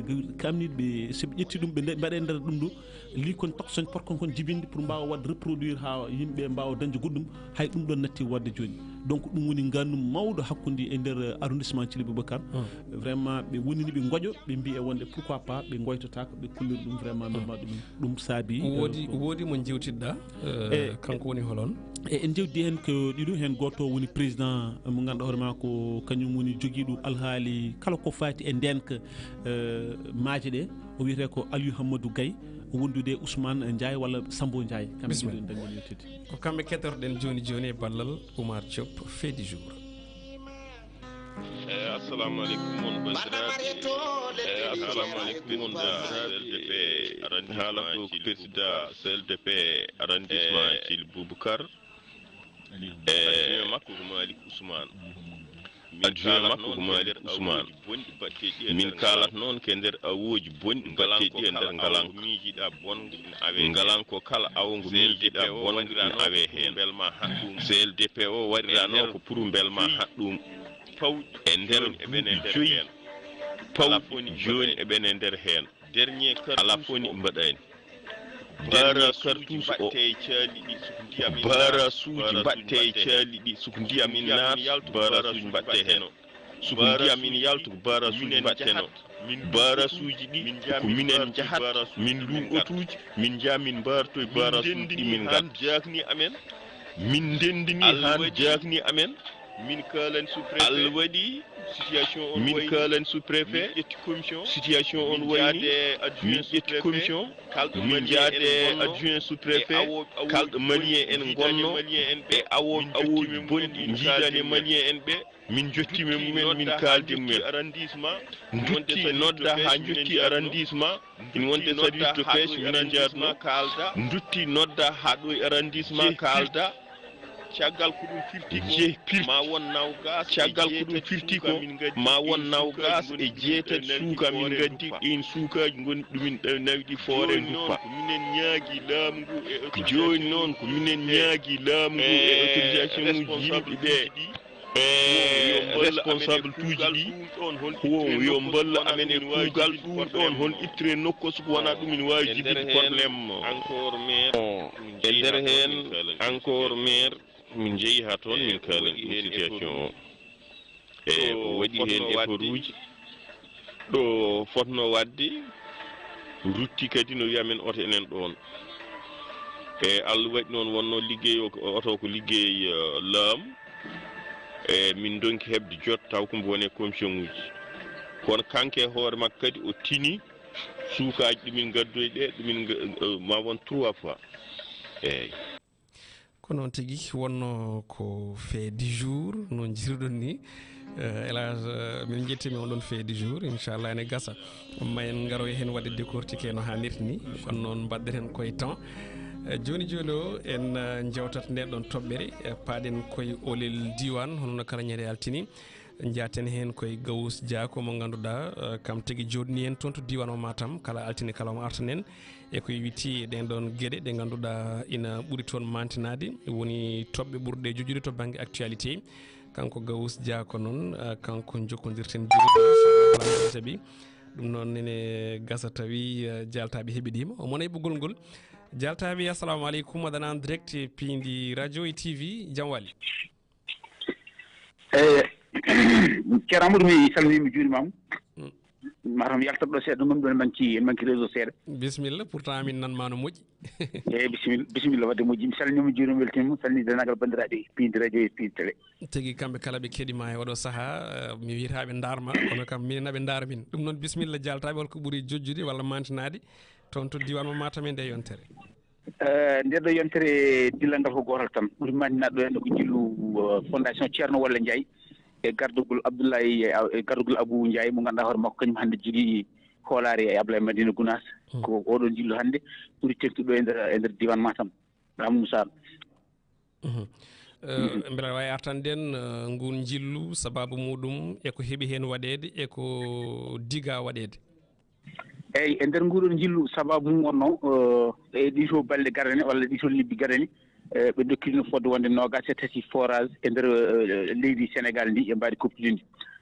gawirɗe kamniɗe ɓe soɓe ƴetti ɗum ɓe mbaɗe nder ɗum ɗo li kon tokson porkon kon jibinde pour mbawa wadde reproduire ha yimɓe mbawa dañde goɗɗum hay ɗum ɗon natti wadde joni donc ɗum woni gandum mawɗo hakkude e nder arrondissement Thily Boubacar vraiment ɓe wonini ɓe gooƴo ɓe mbi e wonde pourquoi pas ɓe goytotako ɓe kulliri ɗum vraiment mema ɗum saabi woodi mo jewtidɗa kanko woni holon en jewdi hen ko ɗiɗo hen goto woni président mo ganduɗa hoorema ko kañum woni joguiɗo alhaali kala ko fati e ndenka maaje ɗe o wiyete ko Aliou Hammadou Gaye wondude Ousmane Ndiaye walla Sambo Ndiaye kamɓe ɗiɗo dañi yettide ko kamɓe kettorɗen joni e ballal Oumar Diop fait du jour assalamu aleykum on bandiraɓe assalamu aleykum on CLDP arandi haala ko président CLDP arrondissement Thily Boubacar adjoint makko ko Malick Ousmane min kalat noon ke nder awoji bonɗi batteɗi e nder ngalanko miijiɗa bongo ngalanko kala awo ngo miijiɗa bongo ina awe hen belma haɗɗum CLDP o waɗirano ko pour belma haɗɗum pawɗi e nder joyi pawɗi joni e ɓen e nder hen dernier ala foni mbaɗani bara cartouche o barasuji mbatte e caali ɗi soko ndiyam in naat barasuji mbatte hen soko ndiyam in yalta ko barasuji mbatteno barasuji ɗi ko minen jahat min luum otuji min jaa min mbarto e barasuji ɗi min gat jakni amen min ndendini han jakni amen min kalani sous préfet Allah waɗi situation on min kalani sous préfet ƴetti commission situation on wayni min ƴetti commission min jaade adjoint sous préfet kalɗo malien en gonno e awoji bonɗi jiidani malien en ɓe min jottime mumen min kaldi mumen arrondissement dutti nodda ha jotti arrondissement in wonde service de pêche minen jaatno kalda dutti nodda ha ɗo e arrondissement kalda caggal ko ɗum firti ma won nawgas caggal ko ɗum firti ko ma won nawgas e jeetati suuka min gaddi ɗin suukaji goni ɗumin nawɗi foore duppa minen ñaagui laamu ngu e joni noon ko minen ñaagui laamu ngu e autorisation uji yimɓe ɓe responsable tuuji ɗi yo mballa amen e kuugal ɗum ɗon hon ittire nokku soko wona ɗum ina wawi jibinde probléme encore maire e nder hen encore maire min jeeyi ha toon min kaalen ɗum situation o e o waɗi hen effort uji ɗo fotno wadde rutti kadi no wiyamen oto enen ɗon e Allah waɗi noon wonno liggey o oto ko liggey laamu e min donki hebde jot taw ko mbo wone commission uji kono kanke hoore makko kadi o tini suukaji ɗumin gaddoy ɗe ɗumin ma won 3 fois eyyi ko noon tigui wonno ko fait du jour no jirɗon ni Elage min jettimi on ɗon fait du jour inchallah ene gasa ma en garoy hen wadde décortiqué no hannirta ni kono noon mbadden hen koye temps joni o en jewtat nde ɗon toɓɓere paaɗen koye Olel diwan hono no kala ñande altini jaten hen koye Gawus Dia ko mo ganduɗa kam tigui jodni en toon to diwan o Matam kala altine kala o artanen e ko witi ɗen ɗon gueɗe ɗe ganduɗa ina ɓuuri toon mantinade woni toɓɓe ɓurɗe jojude to banggue actualité kanko Gawus Dia ko noon kanko jokkodirten jiiɗi ɗum noon nene gasa tawi jaltaɓe heeɓidima o mona e ɓoggol ngol jaltaɓe assalamu aleykum aɗana en direct Piindi radio et TV jam wali ceerno Amadou mi salminima juurimama matam yaltat ɗo seeɗa ɗum ɗon manki réseau seeɗa bisimilla pourtant amin nanma no moƴƴi eyyi bisimilla wadde moƴƴi mi salminima juurima weltinima salmini denagal bandiraɓe Piindi radio e Piindi télé tagui kamɓe kala ɓe keeɗima e oɗo saaha mi wiyataɓe darma kono kam minen aɓe daara min ɗum noon bisimilla jaltaɓe holko ɓuuri jojjude walla mantinade toon to diwan mo Matam e nde yontere nde ɗo yontere dillal ngal ko gotal tan ɓuuri mantinaɗo ɗo henɗo ko jillu fondation Ceerno Walla Ndiaye e gardugol Abdoulaye e gardugol Abou Ndiaye mo ganduɗa hoore makko kañum hannde jogui hoolare e Abdoulaye Madina Gounas ko oɗon jillu hannde ɓuuri tektuɗo e nder diwan Matam Ramou Sarr mbeɗa wawi artanden ngun jillu sababu muɗum eko heeɓi hen waɗede eko diga waɗede eyyi e nder nguɗon jillu sababu mum wonno e ɗiɗo balɗe garane walla ɗiɗo lebbi garani ɓe dokkilino fodde wonde nogas e tati forage e nder leydi Sénégal ndi e mbaɗi coppitinde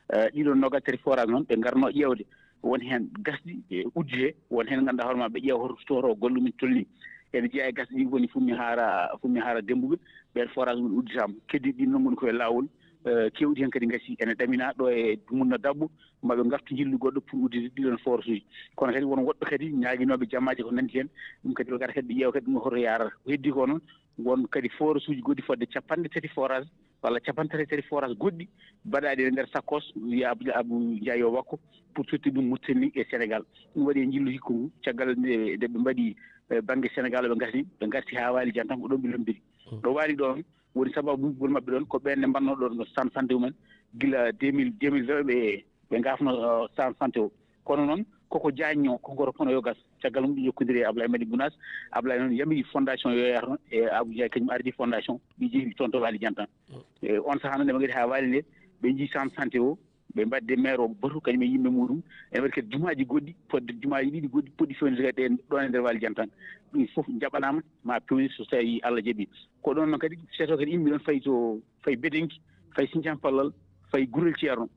ɗiɗon nogas tati forage noon ɓe garno ƴewde won hen gasɗi e uddi he won hen ganduɗa hoorema ɓe ƴeewa hoto toro gollumen tolni ene jeeya e gasɗi ɗi woni fummi haara dembuɓe ɓen forage mum udditama keddiɗi ɗin noon goni koye lawol kewɗi hen kadi gasi ene ɗamina ɗo e Dumunna Dabbo maɓe gartu jillu goɗɗo pour uddide ɗiɗon forage uji kono kadi won woɗɓe kadi ñaguinoɓe jammaji ko nandi hen ɗum kadi ɓe gara kadi ɓe ƴeewa kadi ɗum hoto yarata ko heddi ko noon won kadi forage uji goɗɗi fodde 50 forage walla 50 forage goɗɗi mbaɗaɗi e nder sakkos wiya Abou Ndiaye o wakko pour totti ɗum Mauritanie e Sénégal ɗum waɗi e jillu hikka ngu caggal nde ɓe mbaɗi banggue Sénégal ɓe garti ha waali jantan ko ɗon ɓe lombiri ɗo waali ɗon woni sababu ɓuɓɓol maɓɓe ɗon ko ɓenne mbanno ɗon no centre santé mumen gila 2020 ɓe gafno centre santé o kono noon koko jañño ko goto kono yo gas caggal mum ɗi jokkodiri e Ablaye Madi Gounas Ablaye noon yamiri fondation yo yarno e Abou Ndiaye kañum ardi fondation ɓe jeeyi toon to waali jantan e on saaha noon nde ɓe gaari ha waali nde ɓe jii centre santé o ɓe mbadde maire o batu kañum e yimɓe muɗum ene waɗi kadi jumaji goɗɗi fodde jumaji ɗiɗi goɗɗi poɗɗi fewnide kadi ɗon e nder waali jantan ɗum fof jaɓanama ma pewni so tawi Allah jaaɓi ko ɗon noon kadi seeto kadi yimɓe ɗon fayi Bedenki fayi Sinthiane Pallal fayi Gurel Ceerno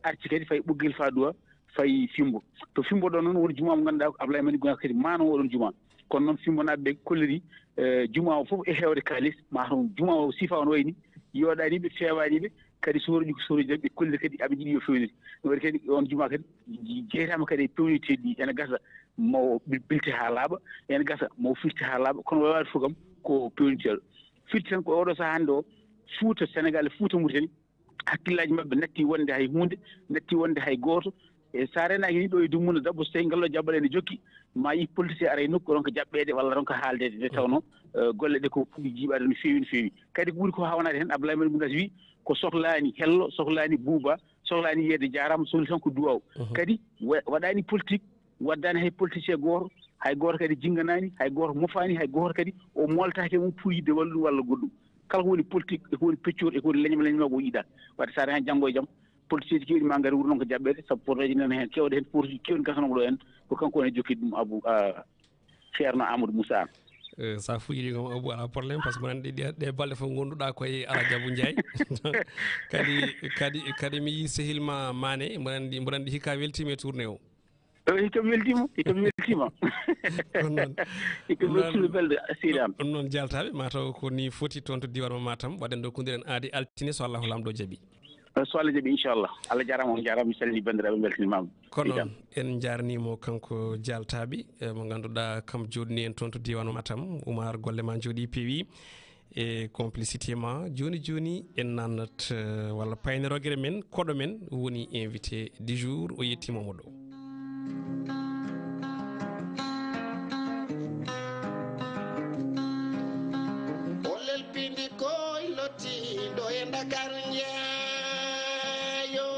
arti kadi fayi Ɓoggel Fadoua fayi Fimbo to Fimbo ɗon noon woni juma mo ganduɗa ko Ablaye Madi Gounas kadi mano oɗon juma kono noon Fimbo naɓeɓe kolliri juma o fof e hewde kalis matam juma o sifa on wayni yoɗaniɓe fewaniɓe kadi soroji ko soroji ɓe kolliri kadi aɓe jiiɗi yo fewnide ɗum waɗi kadi on juma kadi jeytama kadi e pewniteɗi ɗi ene gasa mo bilte ha laaɓa ene gasa mo firti ha laaɓa kono wawade fof kam ko pewniteɗo firti tan ko oɗo saaha hannde o Fouta Sénégal e Fouta Mauritanie hakkillaji mabɓe natti wonde hay hunde natti wonde hay goto e sa renaki ni ɗo e Dumunna Dabbo so tawi ngallo jaɓɓal ene jokki ma yi politicien ara e nokku ronko jaɓɓede walla ronko haaldede nde tawno golle ɗe ko puɗɗi jiiɓade no fewi no fewi kadi ko ɓuuri ko hawnade hen Abdoulaye Madi Gounas wi ko sohlani hello sohlani buuba sohlani yiyede jarama sohli tan ko duwaw kadi waɗani politique waddani hay politicien goto hay goto kadi jingganani hay goto mofani hay goto kadi o moltaki mum pour yidde walluɗum walla goɗɗum kala ko woni politique eko woni peccor eko woni leñma ko yiɗa wadde sa hen janggo e jaam politicien ji kewɗi ma gaari wuuro noon ko jaɓɓede saabu potoji nan hen kewɗe hen portuji kewɗi gasanomo ɗo hen ko kanko woni jokkiɗe ɗum Abou Ceerno Amadou Moussa sa fuƴiɗi gom Abou ala probléme par ce que mboɗa andi ɗe balɗe fof gonduɗa koye Alaji Abou Ndiaye kadi mi yi sehilma Mané mboɗa andi hikka weltima e tourné o hikka weltima weltima belde seedam ɗum noon jaltaɓe mataw ko ni foti toon to diwan mo Matam waɗen ɗo kondiren aadi altine so Allahu lamɗo jaaɓi so Allah jaaɓi inchallah Allah jarama on jarama mi salmini bandiraɓe beltinimama kono noon en jarnimo kanko jaltaɓe mo ganduɗa kam joɗini en toon to diwan o Matam Oumar golle ma jooɗi peewi e complicité ma joni en nannat walla paynirogere men koɗo men woni invité du jour o yettimomo ɗo Olel Piindi koy lotti ɗo e Dakar jeeyo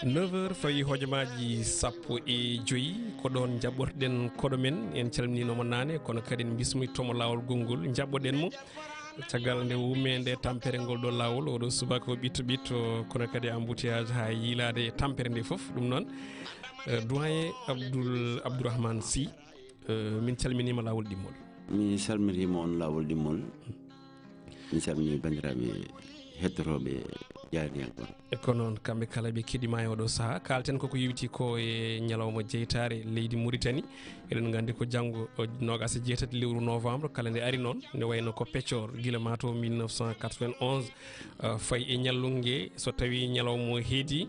9h fawi hojomaji 15 ko ɗon jaɓɓortoɗen koɗo men en calmininomo nane kono kadi en bismoytomo lawol gongol jaɓɓoɗen mo caggal nde wummede tampere ngol ɗo lawol oɗo subaka o ɓitto ɓitto kono kadi embouteillage ha yiilade tampere nde foof ɗum noon doyen Abdourahmane Sy min calminima lawol ɗimmol. mi salminima on lawol ɗimmol mi salmini bandiraɓe hettotoɓe jaariyankon e ko noon kamɓe kala ɓe keɗima e oɗo saaha kalten koko yewti ko e ñalawma jeytare leydi Mauritanie eɗen gandi ko janggo 27 lewru novembre kala nde ari noon nde wayno ko peccor guila mato 1991 fayi e ñallungue so tawi ñalawma heedi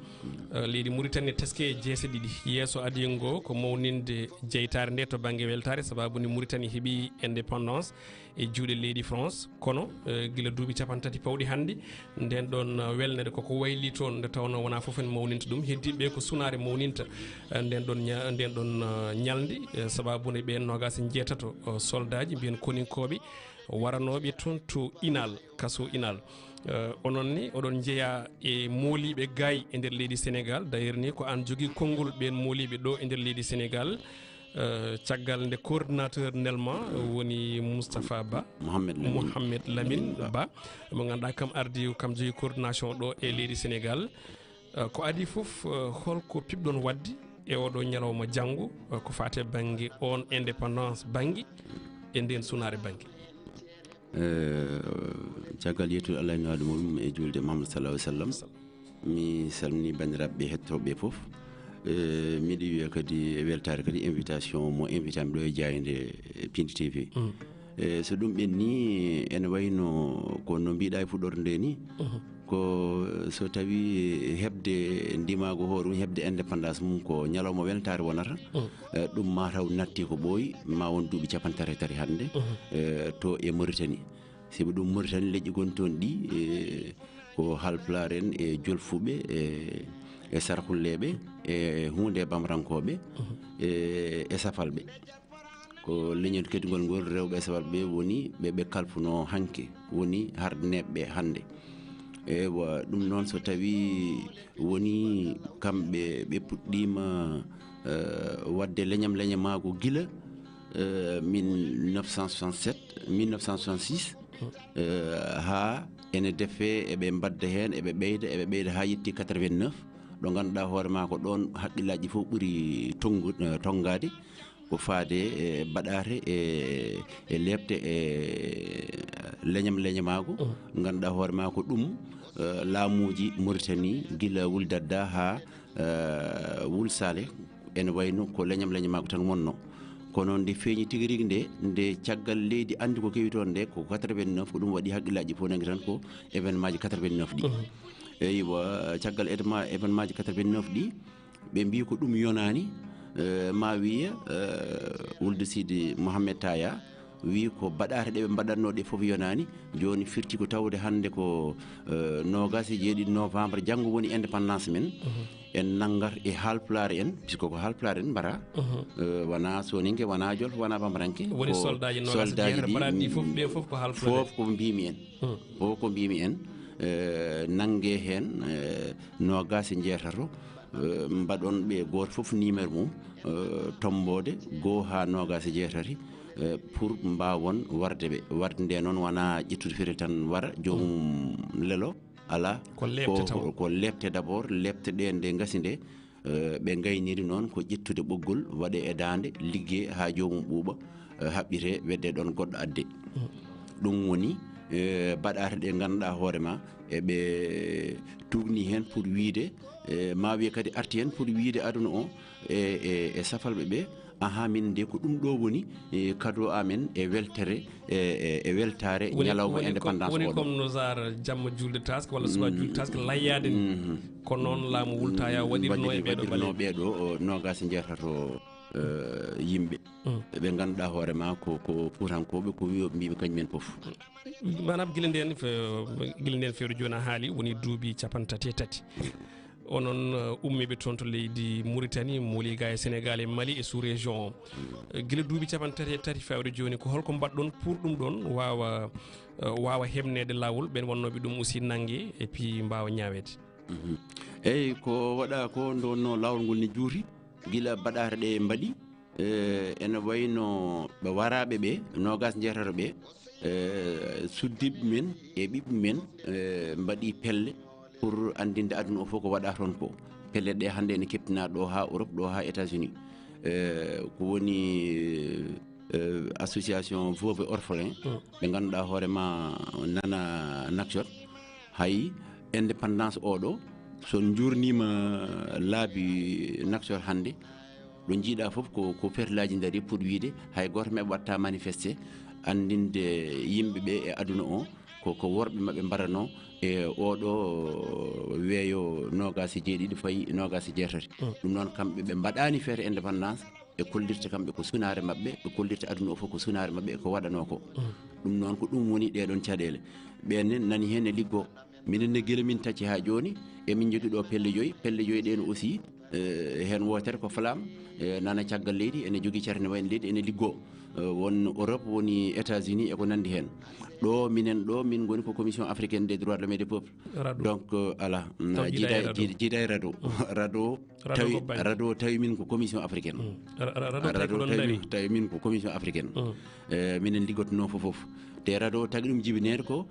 leydi Mauritanie teske jeese ɗiɗi yeeso adiyingo ko mawninde jeytare nde to banggue weltare sababude Mauritanie heeɓi indépendance e juuɗe leydi France kono guila duuɓi 30 pawɗi hannde nden ɗon welnede koko wayli toon nde tawno wona fof en mawninta ɗum heddiɓe ko sunare mawninta nden ɗon ñalde sababude ɓen 27 soldaji mbiyen koninkoɓe waranoɓe toon to inal kaso inal onon ni oɗon jeeya e mooliɓe gaay e nder leydi Sénégal d'ailleurs ni ko an jogui konngol ɓen mooliɓe ɗo e nder leydi Sénégal caggal nde coordinateur nelma woni Moustapha Ba Mohamed Lamine Ba mo ganduɗa kam ardi kam jogui coordination ɗo e leydi Sénégal ko adi foof holko pibɗon wadde e oɗo ñalawma janggo ko fate banggue on indépendance banggue e nden sunare banggue caggal yettude Allah no waɗi mum e julde Muhammad sallallahu alaihi wasallam mi salmini bandiraɓe hettoɓe foof miɗi wiya kadi e weltare kadi invitation mo invitami ɗo e jayde Piindi TV so ɗum ɓenni ene wayno kono mbiɗa e fuɗɗorde nde ni ko so tawi hebde ndimago hoore mum hebde indépendance mum ko ñalawma weltare wonata ɗum mataw natti ko ɓooyi ma won duuɓi 33 hannde to e Mauritanie sibu ɗum Mauritanie leƴƴi gon toon ɗi ko Haalpulaar en e Jolfuɓe e Sarkulleɓe e hunde Bamrankoɓe e Safalɓe ko leñol keddugol ngol rewɓe Safalɓe woni ɓe kalfuno hanke woni hardaneɓe hannde ewa ɗum noon so tawi woni kamɓe ɓe puɗɗima wadde leñamago gila 1966 ha ene defe eɓe mbadda hen eɓe ɓeyda ha yetti 89 ɗo ganduɗa hoorema ko ɗon haqqillaji fof ɓuuri tongade ko faade baɗare e lebte e leñamago ganduɗa hoorema ko ɗum laamuji Mauritanie gila Wuldadda ha Wulsale ene wayno ko leñamago tan wonno kono nde feeñi tigui rigui nde caggal leydi andi ko kewi toon nde ko 89 ko ɗum waɗi haqqillaji fof nangui tan ko événement ji 89 ɗi eywa caggal événement ji 89 ɗi ɓe mbi ko ɗum yonani ma wiya Wulde Sidi Mouhamed Taya wi ko baɗare ɗe ɓe mbaɗatno ɗe foof yonani joni firti ko tawde hande ko 27 novembre janggo woni indépendance men en naggat e Haalpulaar en puisque ko Haalpulaar en mbara wona soninke wona jolfo wona bamranke woni soldaji ɗi fof ko Haalpulaar fof ko mbimi en fof ko mbimi en nangue hen 27 mbaɗon ɓe goto foof numéro mum tombode 1 ha 26 pour mbawon warde nde noon wona ƴettude fere tan wara jomum lelo ala ko lebte d'abord lebte ɗe nde gasi nde ɓe gayniri noon ko ƴettude ɓoggol waɗe e dande liggue ha jomum ɓuuɓa haɓɓite wedde ɗon goɗɗo adde ɗum woni baɗare ɗe ganduɗa hoorema eɓe tugni hen pour wiide ma wiye kadi arti hen pour wiide aduna o e safalɓe ɓe aha min nde ko ɗum ɗo woni cadeau amen e weltere e weltare ñalawma indépendance woni comme no sar jamma julde taske walla suba julde taske layyade ni ko noon laamu Wultaya waɗirno e ɓeɗo nogas jeetato yimɓe ɓe ganduɗa hoorema ko puutankoɓe ko wiyoɓe mbiɓe kañumen foof manam guila nden feere joni a haali woni duuɓi 33 onon ummiɓe toon to leydi Mauritanie mooliga e Sénégal e Mali e sous région o guila duuɓi 33 fawde joni ko holko mbaɗɗon pour ɗum ɗon wawa hebnede lawol ɓen wonnoɓe ɗum aussi nangue et puis mbawa ñawede eyyi ko waɗa ko nde wonno lawol ngol ne juuti guila baɗare ɗe mbaɗi ene wayno ɓe waraɓe ɓe nogas jeetato ɓe suddiɓe men e ɓiɓɓe men mbaɗi pelle pour andinde aduna o fof ko waɗa toon ko pelle ɗe hannde ne keptina ɗo ha Europe ɗo ha États-Unis ko woni association veuve et orphelin ɓe ngannduɗa hoorema nana nakjot hay indépendance oɗo so jurnima laabi nakjot hannde ɗo jiiɗa fof ko ferlaji daari pour wiide hay goto meɓe watta manifesté andinde yimɓe ɓe e aduna o ko worɓe maɓɓe mbarano e oɗo weeyo nogas e jeeɗiɗi fayi nogas e jeetati ɗum noon kamɓe ɓe mbaɗani feere indépendance e kollirta kamɓe ko sunare maɓɓe ɓe kollirta aduna o fof ko sunare maɓɓe e ko waɗano ko ɗum noon ko ɗum woni ɗeɗon caɗele ɓenne nani hen e liggo minen ne guila min tacci ha joni emin jogui ɗo pelle joyyi ɗen aussi hen wotere ko flamme nana caggal leydi ene jogui ceerno wayno leydi ene liggo won Europe woni États-Unis e ko nandi hen ɗo minen ɗo min goni ko commission africaine des droits de l'homme et des peuples donc ala jiiday rado tawi min ko commission africaine rado tawi min ko commission africaine minen liggotono fof te rado tagi ɗum jibinede ko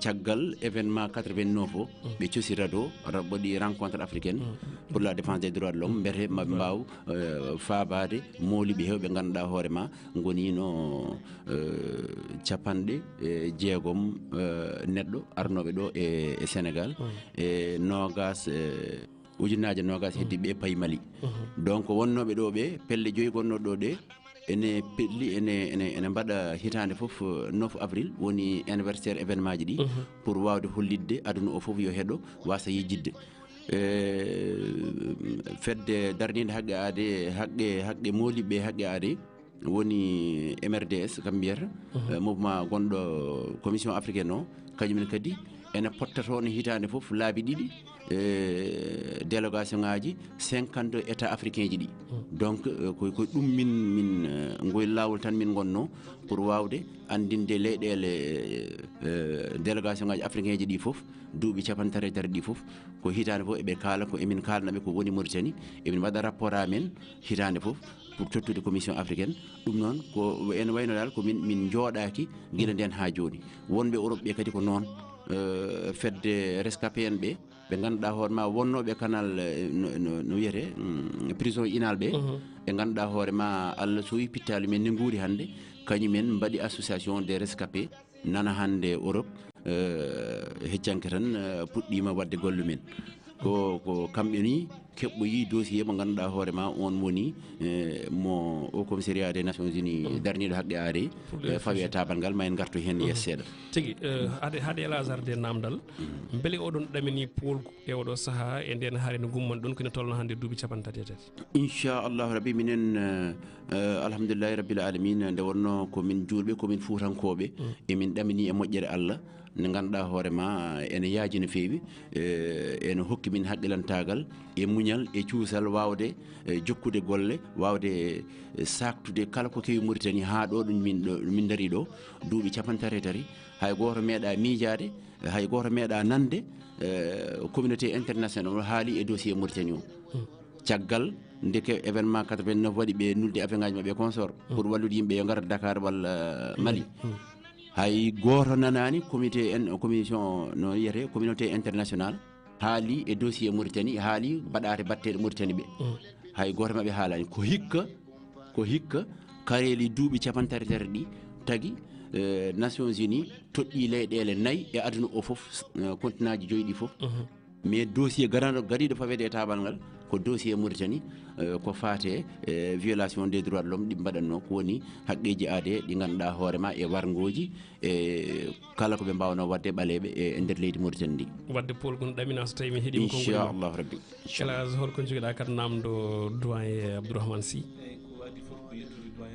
caggal événement 89 o ɓe coosi rado waɗi rencontre africaine pour la défense des droits de l'homme mbete maɓe mbaw faabade mooliɓe hewɓe ganduɗa hoorema gonino capanɗe jeegom neɗɗo arnoɓe ɗo e Sénégal e nogas ujunnaje nogas heddiɓe payi Mali donc wonnoɓe ɗo ɓe pelle joyi gonnoɗo ɗo ɗe ene pelli ene mbaɗa hitande fof 9 avril woni anniversaire événement ji ɗi pour wawde hollidde aduna o fof yo heeɗo wasa yejjidde fedde darnide haqqe moliɓe haqqe aade woni MRDS kam mbiyata mouvement gonɗo commission africaine o kañumen kadi ene potta toon hitande fof laabi ɗiɗi délégation ngaji 52 états africain ji ɗi donc ko ɗum min ngoy lawol tan min gonno pour wawde andinde leyɗele délégation ngaji africain ji ɗi fof duuɓi capantare ɗi fof ko hitande fof eɓe kaala ko emin kalnaɓe ko woni Mauritanie emin waɗa rapport amen hitande fof pour tottude commission africaine ɗum noon ko ene wayno dal ko min jooɗaki guila nden ha joni wonɓe Europe ɓe kadi ko noon fedde rescapé en ɓe ganduɗa hoorema wonnoɓe canal no wiyete prison inal ɓe ɓe ganduɗa hoorema Allah sowi pittali men ne guuri hande kañumen mbaɗi association des rescapés nana hande Europe heccanke tan puɗɗima wadde golle men ko kamɓe ni keɓɓoyi dossier mo ganduɗa hoorema on woni mo au commissariat des Nations Unies darniɗo haqqe aade fawi e tabal ngal ma en gartu hen yes seeɗa tigui haade El Hasardé namdal beele oɗon ɗamini polgu e oɗo saaha e nden haare no gumman ɗon kene tolno hande duuɓi 33 inchallahu rabbi minen alhamdulillahi rabbil alamin nde wonno komin julɓe komin fuutankoɓe emin ɗamini e moƴƴere Allah ne ganduɗa hoorema ene yaaji no feewi ene hokki min haqqilantagal e muñal e cuusal wawde jokkude golle wawde saktude kala ko kewi Mauritanie ha ɗo ɗum min daari ɗo duuɓi 33 hay goto meeɗa miijade hay goto meeɗa nande communauté international haali e dossier Mauritanie o caggal ndeke événement 89 waɗi ɓe nulde affaire ngaji mabɓe consort pour wallude yimɓe yo gara Dakar walla Mali hay goto nanani commission no yiyete communauté international haali e dossier Mauritanie haali mbaɗate batteɗe Mauritanie ɓe hay goto mabɓe haalani ko hikka kareeli duuɓi 33 ɗi tagui Nations Unies toɗɗi leyɗele 4 e aduna o foof continent ji joyi ɗi foof mais dossier gariɗo fawede e tabal ngal ko dossier Mauritanie ko fate violation des droits de l'homme ɗi mbaɗanno ko woni haqqeji aade ɗi ganduɗa hoorema e wargoji e kala ko ɓe mbawno wadde ɓaleɓe e nder leydi Mauritanie ndi wadde polgun ɗamina so tawi mi heeɗima inchallahu rabbi Elhadj holko joguiɗa kadi namdo doyen Abdourahmane Sy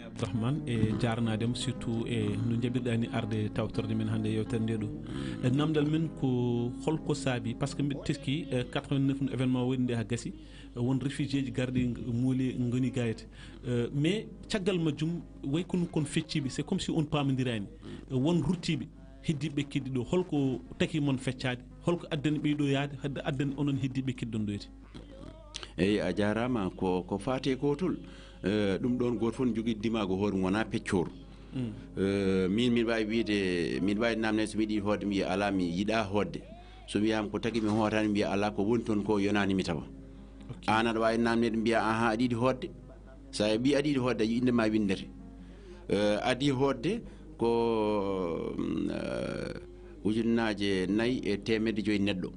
Abdourahmane e jarnadema surtout e no jaɓirɗani arde tawtorde men hannde yewtere nde ɗo namdal men ko holko saabi par ce que mbiɗa teski 89 no événement waɗi nde ha gassi won réfugié ji garɗi muuli goni gayete mais caggal majjum way kon fecciɓe c'est comme si on pamadirani won ruttiɓe heddiɓe keddi ɗo holko taki mon feccade holko addani ɓeyɗo yaade hadde addani onon heddiɓe keddi ɗon ɗoyde eyyi a jarama ko fate gotol ɗum ɗon goto fof ne jogui dimago hoore wona peccoru min wawi wiide min wawi namde so miɗi hoodde mi wiya ala mi yiɗa hoodde so wiyama ko tagui mi hootani mbiya ala ko woni toon ko yonani mi tawa an aɗa wawi namnede mbiya aha aɗa yiɗi hoodde sa wi aɗa yiɗi hoodde a indema windete adi hoodde ko ujunnaje 450 neɗɗo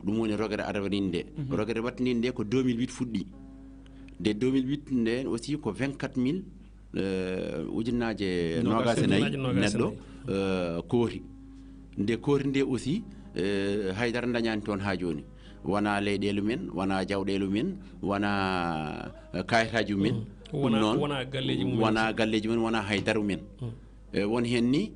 ɗum woni rogere arwarinde nde rogere wattinde nde ko 2008 fuɗɗi nde 2008 nden aussi ko 24 000 ujunnaje 24 neɗɗo kooti nde kooti nde aussi haydara dañani toon ha joni wona leyɗele men wona jawɗele men wona kayitaji men ɗum noon wona galleji men wona haydaru men won hen ni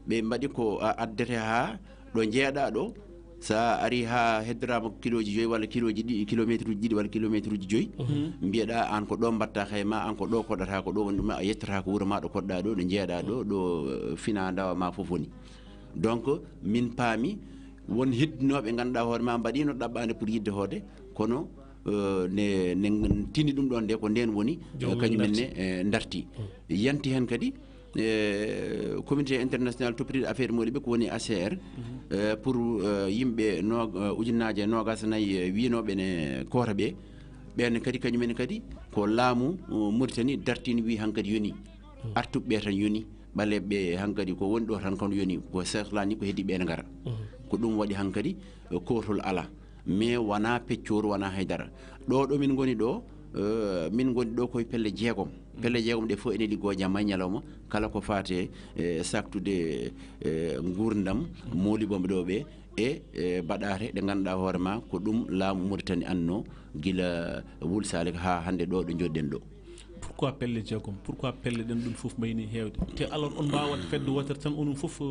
ɓe mbaɗi ko addete ha ɗo jeeɗa ɗo sa ari ha heddorama kiloji 5 walla kiloji ɗiɗi kilométre uji ɗiɗi walla kilométre uji 5 mbiyeɗa an ko ɗo mbatta hayma an ko ɗo koɗata ko ɗo woni ɗum a yettata ko wuuro ma ɗo koɗɗa ɗo ɗo jeeɗa ɗo fina dawa ma foof woni donc min paami won heddinoɓe ganduɗa hoore ma mbaɗino ɗaɓɓade pour yidde hoode kono ne tini ɗum ɗon nde ko nden woni kañumenne darti yanti hen kadi communauté international toppitiɗo affaire moɗi ɓe ko woni ACR pour yimɓe ujunnaje 24 winoɓe ne koota ɓe ɓenne kadi kañumen kadi ko laamu Mauritanie dartini wi hankkadi yoni artuɓe ɓe tan yoni ɓaleɓe hankkadi ko woni ɗo tan kono yoni ko sehlani ko heddi ɓene gara ko ɗum waɗi hankkadi kotol ala mais wona peccoru wona haydara ɗo min goni ɗo min goni ɗo koye pelle jeegom ɗe fof ene liggo jamma e ñalawma kala ko fate saktude gurdam moliɓoɓe ɗo ɓe e baɗate ɗe ganduɗa hoore ma ko ɗum laamu Mauritanie anno guila wulsale ha hande ɗo ɗo jodɗen ɗo. Pourquoi pelle jeegom pourquoi pelle ɗen ɗum fof mayni hewde te alors on mbawat fedde wotere tan onon fof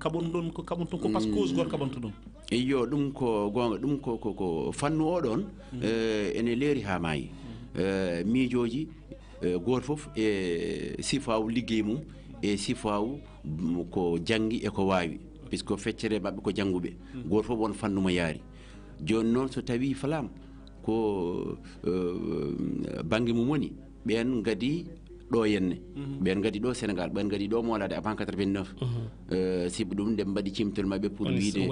kaɓon ɗon ko kaɓon toon ko par ce que cause goto kaɓanto ɗon iyo ɗum ko gonga ɗum ko fannu oɗon ene leeri ha maayi miijoji goto foof e sifawu liggey mum e sifawu ko janggi e ko wawi puisque feccere mabɓe ko jangguɓe goto foof won fannu mo yaari joni noon so tawi falam ko banggue mum woni ɓen gadi ɗo henne ɓen gadi ɗo Sénégal ɓen gadi ɗo molade avant 89 sibu ɗum nde mbaɗi cimtol mabɓe pour wiide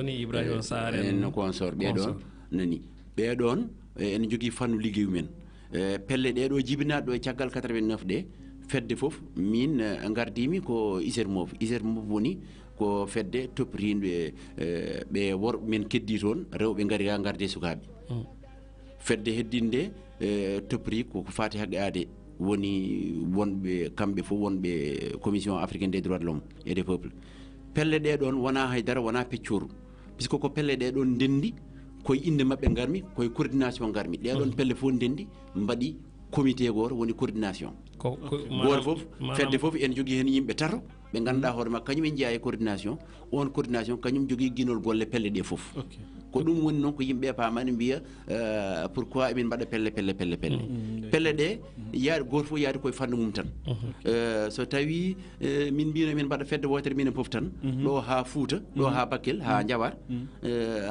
no consort ɓeɗon nani ɓeɗon ene jogui fannu ligguey men pelle ɗeɗo jibinaɗo e caggal 89 ɗe fedde foof min gardimi ko ISERMOF woni ko fedde toppitiɗe ɓe worɓe men keddi toon rewɓe gari ha garde sukaɓe fedde heddinde toppiti koko fati haqqade woni wonɓe kamɓe fof wonɓe commission africaine des droits de l'homme et des peuples pelle ɗeɗon wona haydara wona peccoru puisque ko pelle ɗeɗon ndendi koye inde mabɓe garmi koye coordination garmi ɗeɗon pelle fof ndendi mbaɗi comité goto woni coordination goto foof fedde foof ene jogui hen yimɓe tato ɓe ganduɗa hoore makko kañum en jeeya e coordination on coordination kañum jogui guinol golle pelle ɗe foof ko ɗum woni noon ko yimɓe pamani mbiya pourquoi emin mbaɗa pelle pelle ɗe yaade goto foof yaade koye fannu mum tan so tawi min mbino min mbaɗa fedde wotere minen foof tan ɗo ha Fouta ɗo ha Bakel ha Diawar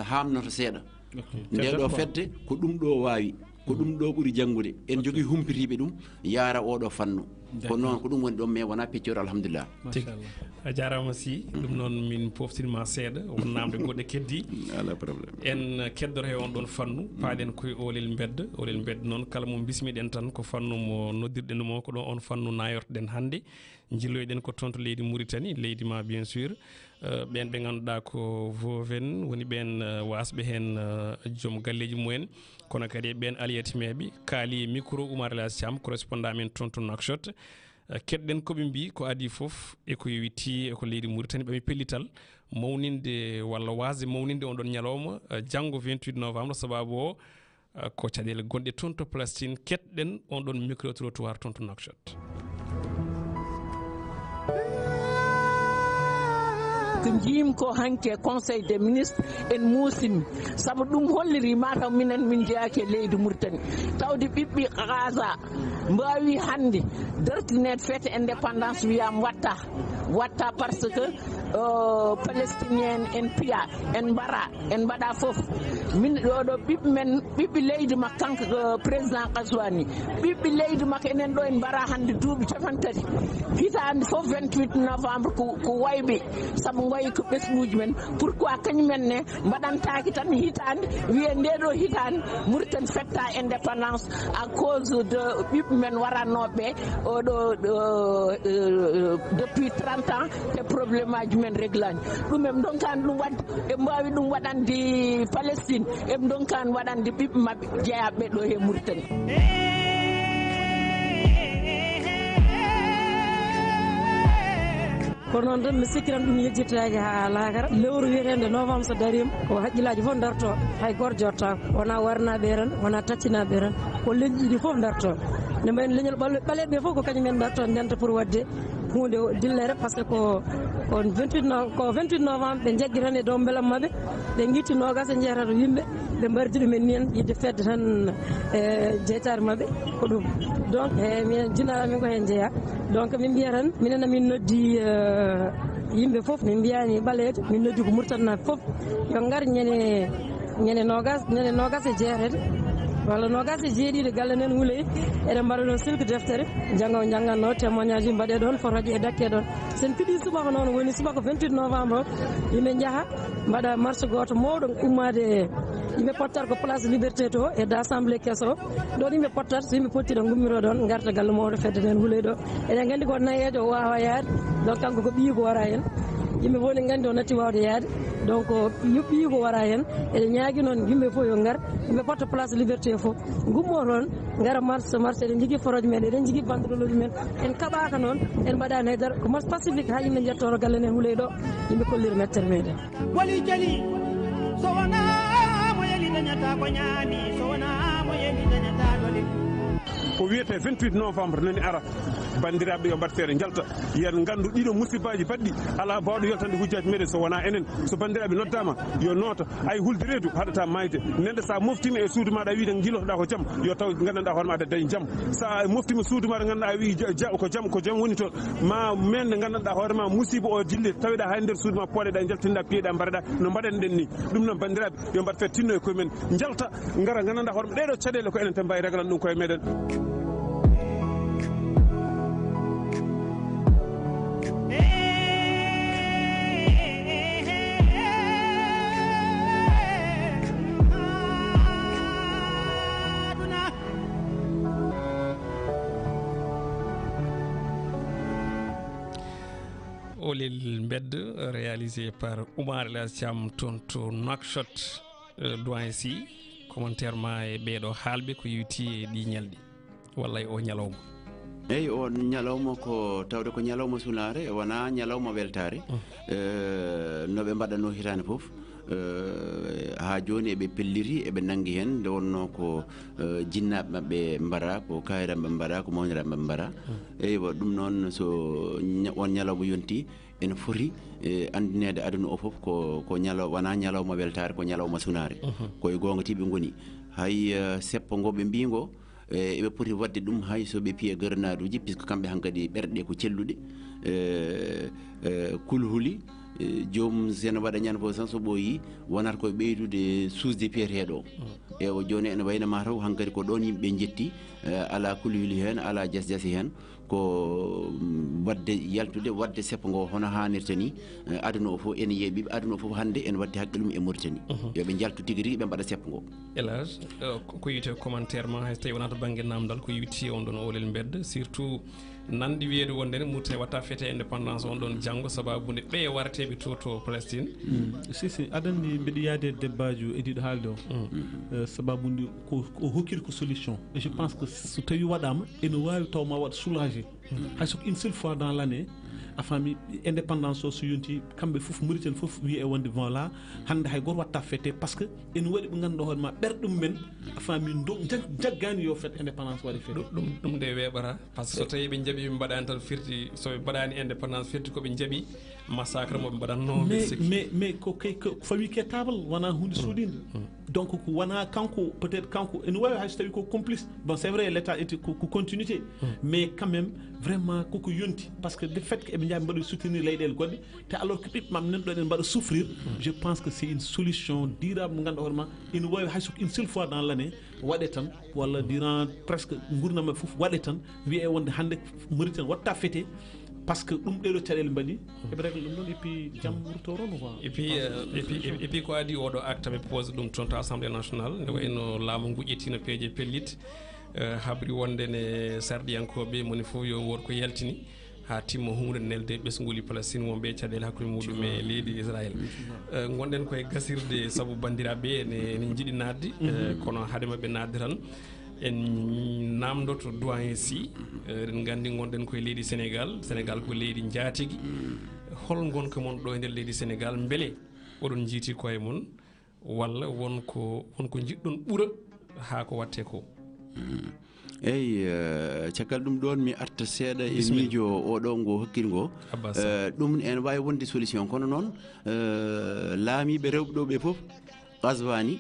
hamnoto seeɗa ndeɗo fedde ko ɗum ɗo wawi ko ɗum ɗo ɓuuri janggude en jogui humpitiɓe ɗum yaara oɗo fannu ko noon ko ɗum woni ɗon mais wona peccor alhamdulillah a jarama si ɗum noon min poftinma seeɗa won namde goɗɗe keddi ala probléme en keddoto e on ɗon fannu paaɗen koye olel bedda noon kala mo bismiɗen tan ko fannu mo noddirɗen mo ko ɗo on fannu nayortoɗen hannde jilloyɗen ko toon to leydi Mauritanie leydi ma bien sûr ɓen ɓe ganduɗa ko voven woni ɓen wasɓe hen joom galleji mumen kono kadi ɓen aliyatimeɓe kaali micro Oumar Elas Thiam correspondant men toon to Nouakchott keɗɗen koɓe mbi ko adi foof eko yewitti eko leydi Mauritanie ɓami pellital mawninde walla wasde mawninde on ɗon ñalawma janggo 28 novembre sababu o ko caɗele gonɗe toon to Palestine keɗɗen on ɗon micro trottoir toon to Nouakchott. ko jiim ko hanke conseil des ministres en muusimi sabu ɗum holliri mataw minen min jeyake leydi Mauritanie tawde ɓiɓɓi Gaza mbawi hande dartinede fête indépendance wiyam watta par ce que palestinien en piya en bara en bada fof min do bib men bibbi leydi mak kanko président Kaswani bibbi leydi mak enen do en bara hande duubi capantati hitande fof 28 novembre ko waybe sabu wayi ko besmuji men pourquoi kañumen ne mbadantaki tan hitande wiye ndedo hitande Mauritanie fetta indépendance à cause de bib men waranobe odo depuis 30 ans te problémaji men réglani ɗum em donkan ɗum wadde e mbawi ɗum waɗandi Palestine em donkan waɗandi ɓiɓɓe mabɓe jeeyaɓe ɗo he Mauritanie. kono noon tan mi sikkiran ɗum yejjitaki ha laakara lewru wiyetende novembre so darima ko haqqillaji fof darto hay goto jottako wona warnaɓe tan wona taccinaɓe tan ko leñƴi ɗiɗi fof darto ne mbayno leñol ɓaleɓe fof ko kañumen darto ndenta pour wadde hunde dillere par ce que ko 28 novembre ɓe jaggi tan e dow beelam mabɓe ɓe guitti nogas e jeeyata to yimɓe ɓe mbardi ɗumen ni hen yidde fedde tan e jeytare mabɓe ko ɗum donc minen jinnaɗa min ko hen jeeya donc min mbiya tan minen amin noddi yimɓe foof min mbiyani ɓaleede min noddi ko Mauritanie foof yo gar ñande nogas e jeetati walla nogas e jeeɗiɗi galle nen Houleye eɗen mbaɗa ɗon silque deftere jangganno témoignage mbaɗe ɗon photoji e dakke ɗon sen piiɗi subaka noon woni subaka 28 novembre o yimɓe jaaha mbaɗa marche goto mawɗo ummade yimɓe pottat ko place liberté to e d' assemblée kesso o ɗon yimɓe pottat so yimɓe pottiɗo gummiro ɗon garta galle mawɗo fedde nen Houleye ɗo eɗen gandi ko nayejo o wawa yaade donc kanko ko ɓiyi ko wara hen yimɓe fof ne gandi o natti wawde yaade donc ɓiyi ko wara hen eɗen ñaagui noon yimɓe fof yo gar yimɓe potta place liberté fof gummo toon gara marche eɗen jogui foroje men eɗen jogui banderole men en kaɓaka noon en mbaɗani haydara ko marche pacifique ha yimɓe jettoto galle nen Houleye ɗo yimɓe kollira mettere meɗen woli jali so wona mo yeli dañata ko ñaami so wona mo yeli dañata dole ko wiyete 28 novembre nani ara bandiraɓe yo mbat feere jalta yen gandu ɗiɗo musibaji baɗɗi ala bawɗo yaltande hujjaji meɗen so wona enen so bandiraɓe noddama yo noota ay hulde reedu haɗata mayde neɗɗo sa moftima e suudu maɗa wiide jilotoɗa ko jaam yo taw gandanɗa hoore maɗa dañi jaam sa moftima suudu maɗa ganduɗa a wi ko jaam woni toon ma men nde gandanɗa hoore ma musiba o dille tawiɗa hay nder suudu ma pooɗeɗa jaltinɗa piyeɗa mbaɗaɗa no mbaɗen ɗen ni ɗum noon bandiraɓe yo mbat feere tinno e koye men jalta gara gandanɗa hoore ma ɗeɗo caɗele ko enen tan mbawi reglan ɗum koye meɗen. Olel Mbed réalisé par Oumar El Thiam toon to Nouakchott doyen si commentaire ma e ɓeeɗo haalɓe ko yewti e ɗi ñalɗi walla e o ñalawma. eyyi o ñalawma ko tawde ko ñalawma sulare wona ñalawma weltare noɓe mbaɗano hitande foof ha joni eɓe pelliri eɓe nangui hen nde wonno ko jinnaɓe mabɓe mbara ko kayiraɓe mbara ko mawniraɓe mbara eywa ɗum noon so on ñalawma yonti ene foti andinede aduna o foof ko wona ñalawma weltare ko ñalawma sunare koye gonga tiɓe goni hay seppo ngo ɓe mbigo eɓe poti wadde ɗum hay soɓe piye garnaduji puisque kamɓe hankkadi ɓerɗe ko celluɗe kulhuli joomum sene waɗa ñande fof tan so ɓooyi wonata koye ɓeydude suusde piyeteɗo ewa joni ene wayno mataw hankkadi ko ɗon yimɓe jetti ala kulhuli hen ala jasjasi hen ko wadde yaltude wadde seppo ngo hono hannirta ni aduna o fof ene yeeɓiɓe aduna o fof hannde ene wadde haqqe ɗum e Mauritanie yoɓe jaltu tigui rigui ɓe mbaɗa seppo ngo. Elage ko yite commentaire ma hay so tawi wona to banggue namdal ko yewti on ɗon Olel Mbed surtout nandi wiyeede wonde ne Mauritanie watta fete indépendance on ɗon janggo sababude ɓe warteɓe to Palestine. si aɗanni mbiɗa yaade débat ji ediɗo haalde o sababude ko hokkiri ko solution et je pense que so tawi waɗama ene wawi taw ma waɗa soulagé hay soko une seule fois dans l' année a faami indépendance o so yonti kamɓe fof Mauritanie fof wi e wonde voilà hande hay goto watta fete par ce que ene waɗi ɓe ganduɗa hoore ma ɓerɗum men a faami jaggani yo fete indépendance waɗi fete ɗum de weeɓata par ce que so tawi ɓe jaaɓi ɓe mbaɗani tan firti soɓe mbaɗani indépendance firti koɓe jaaɓi massacre moɓe mbaɗanno mais ko fawi kettable wona hunde suudinde donc ko wana kanko peut-être kanko ene wawi hay so tawi ko complice bon c'est vrai l'état était ko continuité mais quand même vraiment koko yonti parce que de fait que eɓe jaabi mbaɗa soutenir leyɗele goɗɗe te alors que ɓiɓɓe mam nan ɗo eɗen mbaɗa souffrir je pense que c'est une solution durable mo ganduɗa hoorema ene wawi hay so une seule fois dans l'année waɗe tan walla durant presque gurdam maɓɓe fof waɗe tan wiye wonde hande Mauritanie watta fêté parce que ɗum ɗeɗo caɗele mbaɗi eɓe règle ɗum ɗon et puis jaam wurtorono quoi et puis ko adi oɗo acte ɓe pose ɗum toon to assemblée nationale nde wayno laamu ngu ƴettino peeje pellit habri wonde ne sarɗiyankoɓe moni fof yo wor ko yaltini ha timmo hunde nelde ɓesguli Palestine wonɓe caɗele hakkude muɗum e leydi Israël gonɗen koye gasirde saabu bandiraɓe ne jiiɗi nadde kono haade mabɓe nadde tan en namdoto doyen si eɗen gandi gonɗen koye leydi Sénégal ko leydi jaatigui hol gonka mon ɗo e nder leydi Sénégal beele oɗon jiiti koye mon walla wonko jiɗɗon ɓuura ha ko watte ko eyyi caggal ɗum ɗon mi arta seeɗa e miijo oɗo ngo hokkiri ngo ɗum ene wawi wonde solution kono noon laamiɓe rewɓe ɗo ɓe foof aswani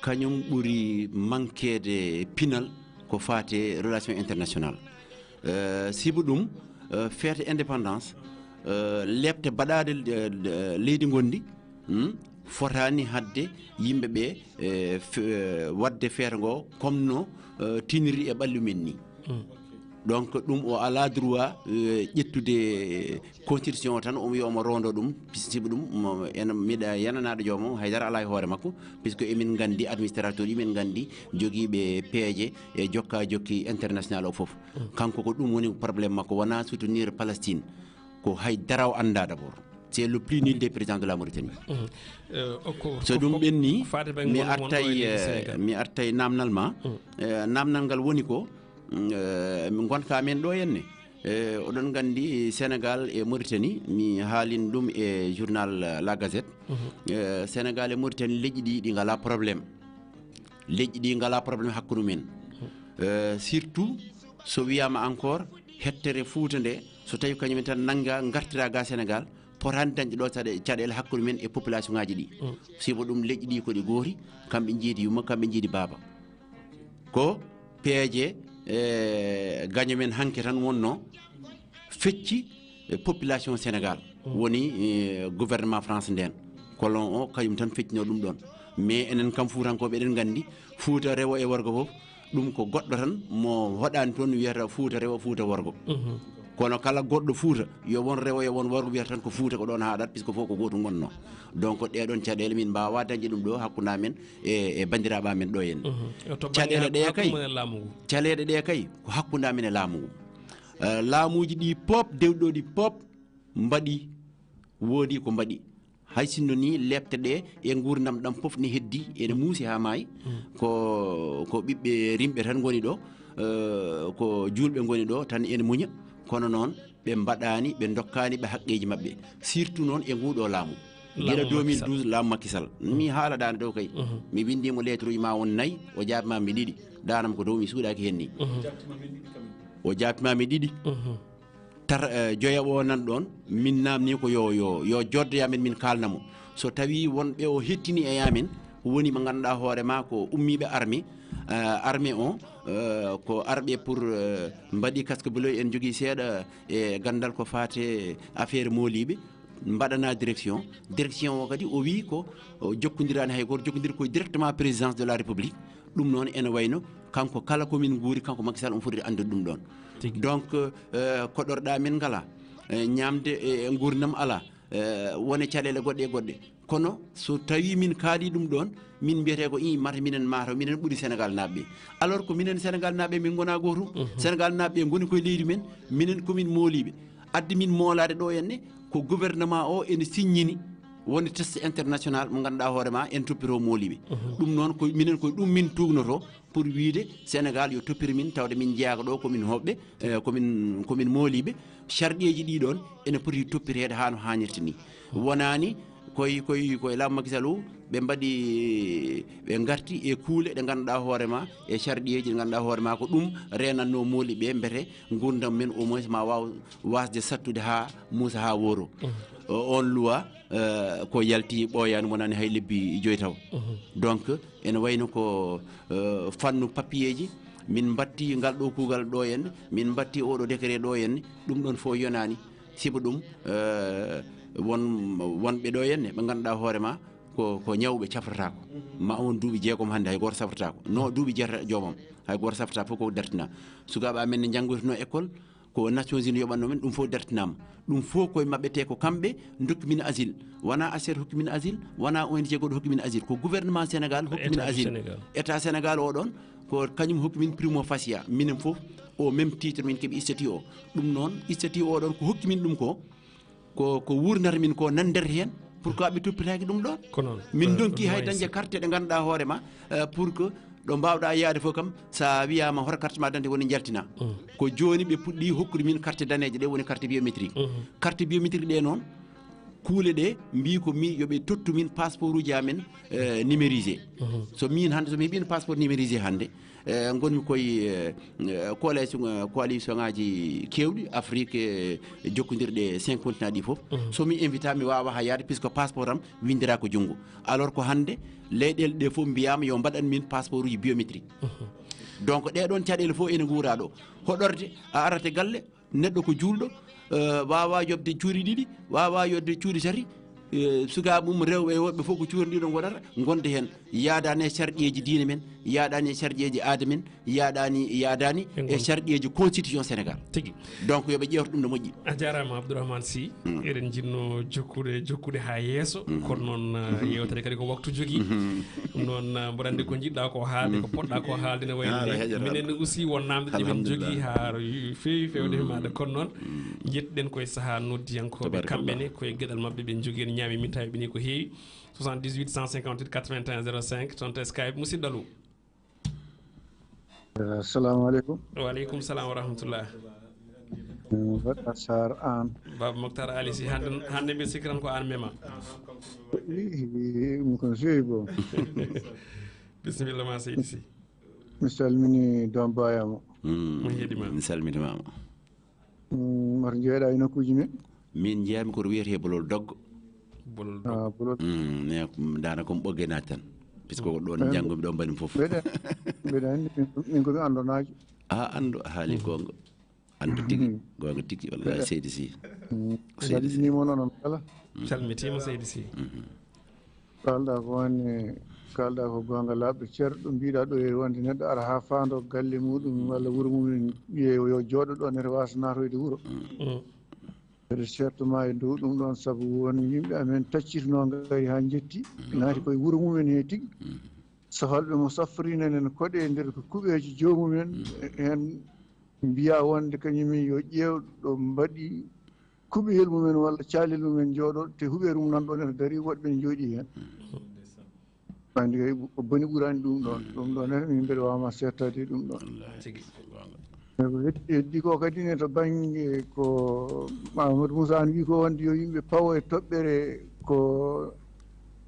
kañum ɓuri manquede pinal ko fate relation internationale sibu ɗum feete indépendance lebte baɗade leydi gondi fotani hadde yimɓe ɓe wadde feere ngo comme no tiniri e ɓallu men ni donc ɗum o ala droit ƴettude constitution o tan omo wiya omo rondo ɗum sibu ɗum en miɗa yananaɗo joomum haydara ala e hoore makko puisque emin gandi administrateur emin gandi joguiɓe peeje e jokka jokki international o foof kanko ko ɗum woni probléme makko wona soutenir Palestine ko haydara o anda d'abord c'est le plus nul des présidents de la Mauritanie so ɗum ɓenni mi artay namnal ma namnal ngal woni ko gonka men ɗo henne oɗon gandi Sénégal e Mauritanie mi haalin ɗum e journal La Gazette Sénégal e Mauritanie leƴƴi ɗi ngala probléme hakkude men surtout so wiyama encore hettere Fouta nde so tawi kañumen tan nanga gartira ga Sénégal potani dañde ɗo caɗele hakkude men e population ngaji ɗi sibo ɗum leƴƴi ɗi koɗi goori kamɓe jiidi yumma kamɓe jiidi baaba ko peeje gagne men hanke tan wonno fecci population Sénégal woni gouvernement France nden colon o kañum tan feccino ɗum ɗon mais enen kam Fuutankoɓe eɗen gandi Fouta rewo e worgo fof ɗum ko goɗɗo tan mo hoɗani toon wiyata Fouta rewo Fouta worgo kono kala goɗɗo Fouta yo won rewo yo won worgo wiyata tan ko Fouta ko ɗon haɗat puisque fof ko goto gonno donc ɗeɗon caɗele min mbawa dañde ɗum ɗo hakkude men e bandiraɓe men ɗo henna caɗele ɗe kay ko hakkude men e laamu ngu laamuji ɗi pop dewɗo ɗi pop mbaɗi woodi ko mbaɗi hay sinno ni lebte ɗe e gurdam ɗam foof ne heddi ene muusi ha maayi ko ɓiɓɓe rimɓe tan goni ɗo ko julɓe goni ɗo tan ene muña kono noon ɓe mbaɗani ɓe dokkani ɓe haqqeji mabɓe surtout noon e nguɗo laamu guila 2012 laamu Macky Sall mi haala dana dow kay mi windimo lettre uji ma won 4 o jaabimami 2 danam ko dow mi suuɗaki hen ni o jaabimami 2 joyaɓo o nan ɗon min namni ko yo joddoyamen min kalnamo so tawi wonɓe o hettini e yamen woni mo ganduɗa hoorema ko ummiɓe armée o ko arɓe pour mbaɗi casque bleu en jogui seeɗa e gandal ko fate affaire mooliɓe mbaɗana direction o kadi o wi ko jokkodirani hay goto jokkodir koye directement présidence de la république ɗum noon ene wayno kanko kala komin guuri kanko Macky Sall on foti andude ɗum ɗon donc koɗorɗa men ngala ñamde e gurdam ala wone caɗele goɗɗe e goɗɗe kono so tawi min kaali ɗum ɗon min mbiyete ko mata minen ɓuuri Sénégal naɓɓe alors que minen Sénégal naɓɓe min gona gotum Sénégal naɓɓe goni koye leydi men minen komin mooliɓe addi min moolade ɗo henne ko gouvernement o ene signini woni test international mo ganduɗa hoorema en toppito mooliɓe ɗum noon ko minen koye ɗum min tugnoto pour wiide Sénégal yo toppiri min tawde min jeeyaka ɗo komin hoɓɓe komin mooliɓe charɗieji ɗiɗon ene poti toppirede ha no hannirta ni wonani koye laamu Macky Sall o ɓe mbaɗi ɓe garti e kuule ɗe ganduɗa hoorema e carɗiyeji ɗe ganduɗa hoorema ko ɗum renanno mooli ɓe beete gurdam men au moins ma waw wasde sattude ha muusa ha wooro on loi ko yalti ɓooyani wonani hay lebbi 5 taw donc ene wayno ko fannu papier ji min batti ngal ɗo kuugal ɗo henne min batti oɗo décret ɗo henne ɗum ɗon fof yonani siba ɗum wonɓe ɗo henne ɓe ganduɗa hoorema ko ñawɓe cafratako ma on duuɓi 6 hannde hay goto safratako non duuɓi 7 joomam hay goto safrata fof ko dartina sukaɓe amen ne janggoytino école ko Nations Unies yoɓanno men ɗum fof dartinama ɗum fof koye mabɓe te ko kamɓe dokki min asile wona ACR hokki min asile wona ONG goɗo hokki min asile ko gouvernement Sénégal hokki min asile état Sénégal oɗon ko kañum hokki min primo facia minen fof au même titre min keeɓi statut o ɗum noon statut oɗon ko hokki min ɗum ko wurnata min ko nandere hen pour que aɓe toppitaki ɗum ɗon min donki hay dañde carte ɗe ganduɗa hoorema pour que ɗo mbawɗa yaade fof kam sa wiyama hoto carte ma dante woni jaltina ko joni ɓe puɗɗi hokkude min carte daneje ɗe woni carte biométrique carte biométrique ɗe noon kuule ɗe mbi ko mi yoɓe tottu min passeport uji amen numérisé so min hande somi heeɓino passeport numérisé hande gonmi koye coalition ngaji kewɗi Afrique jokkodirɗe 5 continent ɗi foof somi invita mi wawa ha yaade puisque passeport am windira ko junggo alors ko hande leyɗele ɗe foof mbiyama yo mbaɗan min passeport uji biométrique donc ɗeɗon caɗele fof ene guura ɗo hoɗorde a arate galle neɗɗo ko julɗo wawa yobde cuuri 2 wawa yobde cuuri 3 sukaɓe mum rewɓe e woɓɓe fof ko cuuri ɗiɗon gonata gonde hen yaadani e carɗieji diine men yaadani e carɗieji aada men yaadani e carɗieji constitution Sénégal tigui donc yooɓe ƴewta ɗum no moƴƴi a jarama Abdourahmane Sy eɗen jinno jokkude ha yesso kono noon yewtere kadi ko waktu jogui ɗum noon mboɗo andi ko jiɗɗa ko haalde ko poɗɗa ko haalde ne wayno minen aussi won namde ɗemin jogui ha fewi fewde maɗa kono noon jettuɗen koye saaha noddiyankoɓe kamɓene koye gueɗal mabɓe ɓe jogui ñaami min tawi ɓini ko heewi 78 158 81 05 toon to Skype musidɗo allo assalamu aleykum waaleykum salam wa rahmatullah mbaɗɗa Sar an Baba Mokhtar Ali Sy hande mbiɗa sikki tan ko an mema ɗum kon fewi bo bisimilla ma seydi Sy mi salmini don bayamo mo heeɗima mi salmitimama mata jeeɗa e nokkuji men min jeeyami koto wiyete bolol doggo bolol dana komi ɓogge naati tan puisque ko ɗon janggomi ɗo mbaɗi foof mbeɗa anndi min komi andonajo andu haali gonga andu tigui gonga tigui wallahi seydi Sy salminima noon kala calmitima seydi Sy kalɗa ko wonne kalɗa ko gonga laaɓɗo ceerɗo ɗo mbiɗa ɗo e wonde neɗɗo ara ha faando galle muɗum walla wuuro mum yo jooɗo ɗon ete wasa natoyde wuuro kadi certainement e dow ɗum ɗon saabu won yimɓe amen taccitino gari ha jetti naati koye wuuro mumen he tigui sahalɓe mo safrinenen koɗe e nder ko kuɓeji jomumen hen mbiya wonde kañumen yo ƴeew ɗo mbaɗi kuɓeyel mumen walla caalel mumen jooɗo te huɓeru mum nanɗon ene daari woɗɓe ne jooɗi hen andi kay ko boni ɓurani ɗum ɗon ene min mbeɗa wawma settade ɗum ɗon ko heddi ko kadi ne to banggue ko Mamadou Moussa an wi ko wonde yo yimɓe pawo e toɓɓere ko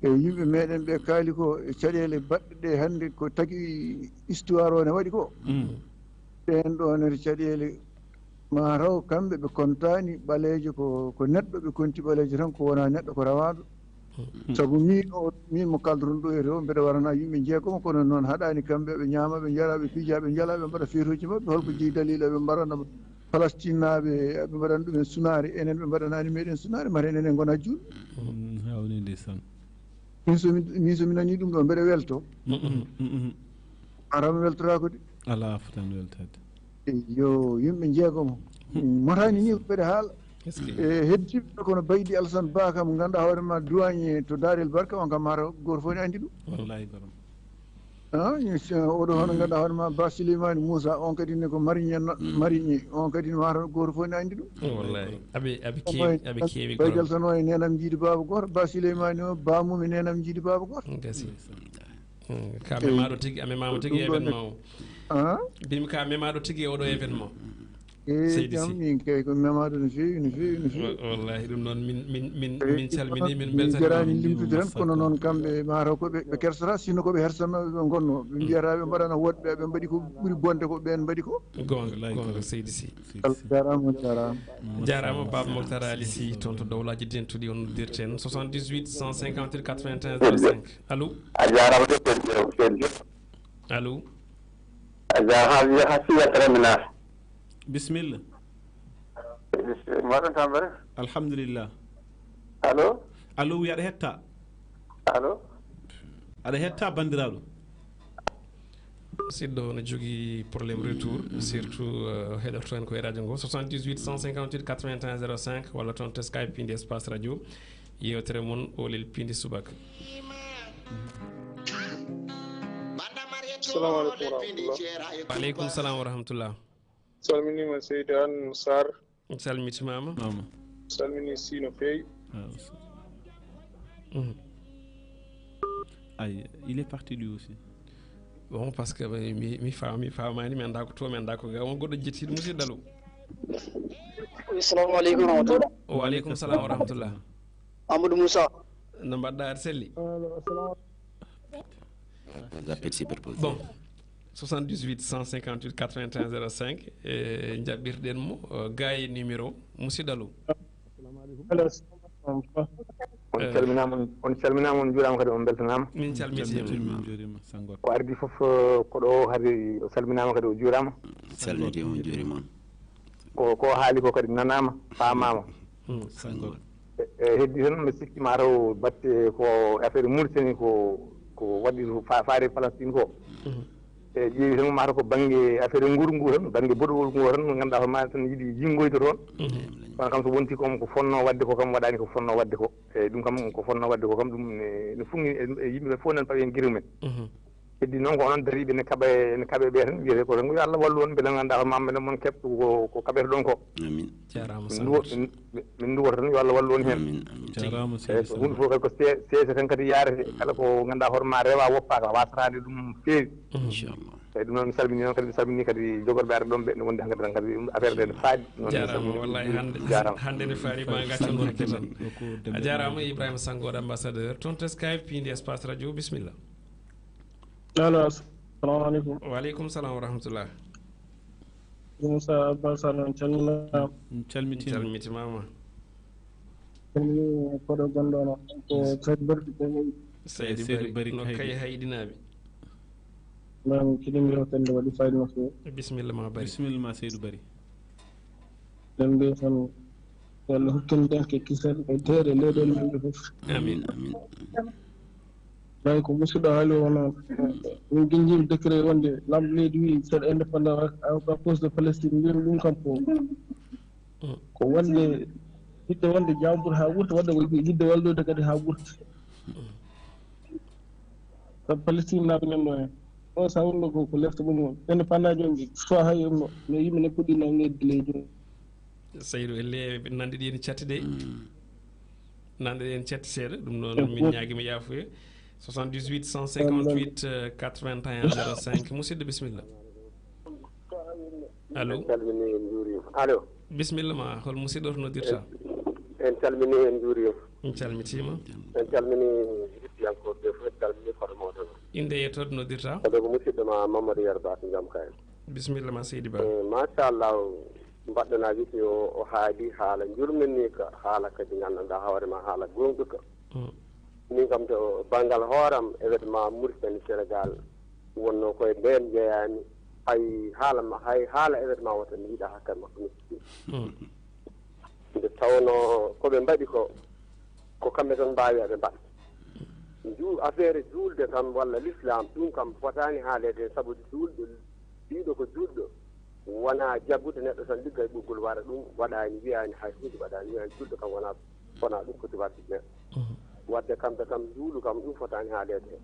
e yimɓe meɗen ɓe kaali ko e caɗele baɗɗe ɗe hannde ko tagui histoire o ne waɗi ko ɓen ɗon ete caɗele mataw kamɓe ɓe kontani ɓalejo ko neɗɗo ɓe konti ɓalejo tan ko wona neɗɗo ko rawaɗo saabu min mo kaldron ɗo e rew mbeɗa warana yimɓe jeegoma kono noon haɗani kamɓe ɓe ñaama ɓe jara ɓe piija ɓe jala ɓe mbaɗa feetuji mabɓe holko jeeyi dalila ɓe mbaɗana Palestine naɓe ɓe mbaɗana ɗumen sunare enen ɓe mbaɗanani meɗen sunare mata enen en gona julɓe hawni ndeysaan min somi nani ɗum ɗo mbeɗa welto arama weltorako de ala fotan weltade yo yimɓe jeegoma motani ni ɓeɗe haala e heddiɓe kono Baydi Alassane Ba kam ganduɗa hoorema douanier to Darel Barka on kam mata goto fof ne andi ɗum wallahi garam oɗo hono ganduɗa hoorema Ba Souleymani Moussa on kadi ne ko marinier on kadi mata goto fof ne andi ɗum wallahi aɓe keewi Baydi Alassane o e nenam jiidi baba goto Ba Souleymani o bamum e nenam jiidi baba goto gasi ka memaɗo tigui a memama tigui événement o mbimi ka memaɗo tigui oɗo événement jam min kay ko memade no feewi no feewi no feewi wallahi ɗum noon min calmini min jarani limtude tan kono noon kamɓe mataw koɓe kersata sinno koɓe hersanoɓe ɓe gonno ɓe mbiyata ɓe mbaɗana woɗɓe ɓe mbaɗi ko ɓuuri bonde ko ɓen mbaɗi ko gonga seydi Sy jarama Baba Mokhtar Ali Sy toon to dowlaji dentuɗi on noddirten 78 158 81 05 allo a jarama de allo a jarama hasiya terminal bisimilla mbaɗon tambere alhamdulillah allo wi aɗa hetta aɗa hetta bandiraɗo siddo ne jogui probléme retour surtout heɗoto en koye radio ngo 78 158 81 05 walla toon to Skype Piindi espace radio yewtere moon Olel Piindi subaka assalamu aleykum wa rahmatullah waaleykum salam wa rahmatullah salminima seydi an Sarr salmitimama salmini Sy no feewi il est parti lui aussi bon parce que mi famani mi anda ko to mi anda ko ga on goɗɗo jettiɗo musidɗo allo assalamu aleykum wa rahmatullah wa aleykum salam wa rahmatullah Amadou Moussa no mbaɗɗa aɗa selli bon 78 158 81 05 e jaɓɓirɗen mo gaye numéro musidɗo allo on calminama on juurama kadi on beltanama min calmitima ko ardi foof koɗo hade o salminama kadi o juurama salmitima on juurima on ko haali ko kadi nanama famama heddi tan mi sikki mataw batte ko affaire Mauritanie ko waɗi faare Palestine ko e ƴeewi tan mata ko banggue affaire nguru ngu tan banggue boɗowol ngu tan ganduɗa hoore ma tan yiiɗi jinggoyde toon kono kam so wonti kom ko fonno wadde ko kam waɗani ko fonno wadde ko eyyi ɗum kam ko fonno wadde ko kam ɗum ne fungi e yimɓeɓe fof nan pawi en guiru men heddi noon ko onon dariɓe ne kaaɓe ɓe tan wiyete ko tan yo Allah wallu on beele ganduɗa hoore ma mbeɗa moon keɓto ko kaɓete ɗon ko amin min duwata tan yo Allah wallu on hen hunde fof kadi ko seese tan kadi yarete kala ko ganduɗa hoore ma rewa woppaka wasatade ɗum feewi inchallah eyyi ɗum noon mi salmini noon kadi mi salmini kadi jogorɓe arɓe ɗon ɓe ne wonde hankkadi tan kadi affaire ɗe ne faaɗi jarama wallahi hande ne faari ma gaccon hakke tan a jarama Ibrahima Sangoɗo ambassadeur toon to Skype Piindi espace radio bisimilla allo assalamu aleykum waaleykum salam wa rahmatullah Moussa Bassar on calminama calmitimama calmini koɗo gonɗono ko Saydou Bardi Saydou Bari no kay hayɗinaɓe man kiɗimi yewtande waɗi fayida no fewi bisimilla ma Bari bisimilla ma Saydou Bari ɗen mbiya tan Allah hokkin denke kisal e teere leyɗele yimɓe fof amin amin ɓay ko musidɗo haali o noon min guinjimi décret wonde lamɗo leydi wi seeɗa indépendant à cause de Palestine mbimi ɗum kam ko wonde yidde wonde jambur ha ɓurta wadde ko yidde wallude kadi ha ɓurta sabu Palestine naaɓe nan ɗo hen on sa wonno ko lefta ɗum on indépendant jongi soit hay umno mais yimɓe ne puɗɗi nan leydi leydi Saydou elle nande ɗi en catti de nande ɗi en catti seeɗa ɗum noon min ñaguima yafuya 78 158 81 05 musidɗo bisimilla allo calmini en juurima allo bisimilla ma hol musidɗo to noddirta en calmini en juurima en calmitima en calmini hettiyankoɓe fof en calmini koto moto inde yettode noddirta kadi ko musidɗo ma Mamadou Yarba to jaam kayen bisimilla ma seydi ba machallah mbaɗɗanaji so o haali haala jurminni ka haala kadi gandanɗa hoore ma haala gonɗo ka min kam to banggal hooram événement Mauritanie Sénégal wonno koye nden jeeyami hay haala événement wota mi yiiɗa hakkille makko mi nde tawno koɓe mbaɗi ko kamɓe tan mbawi aɓe mbaɗa affaire juulde kam walla l'islam ɗum kam fotani haalede saabu juulɗo ɗiɗo ko juulɗo wona jaggude neɗɗo tan ligga e ɓuggol waɗa ɗum waɗani wiyani hay hunde waɗani wiyani juulɗo kam wona ɗum koti wadde neɗɗo wadde kamɓe kam juulu kam ɗum fotani haalede hen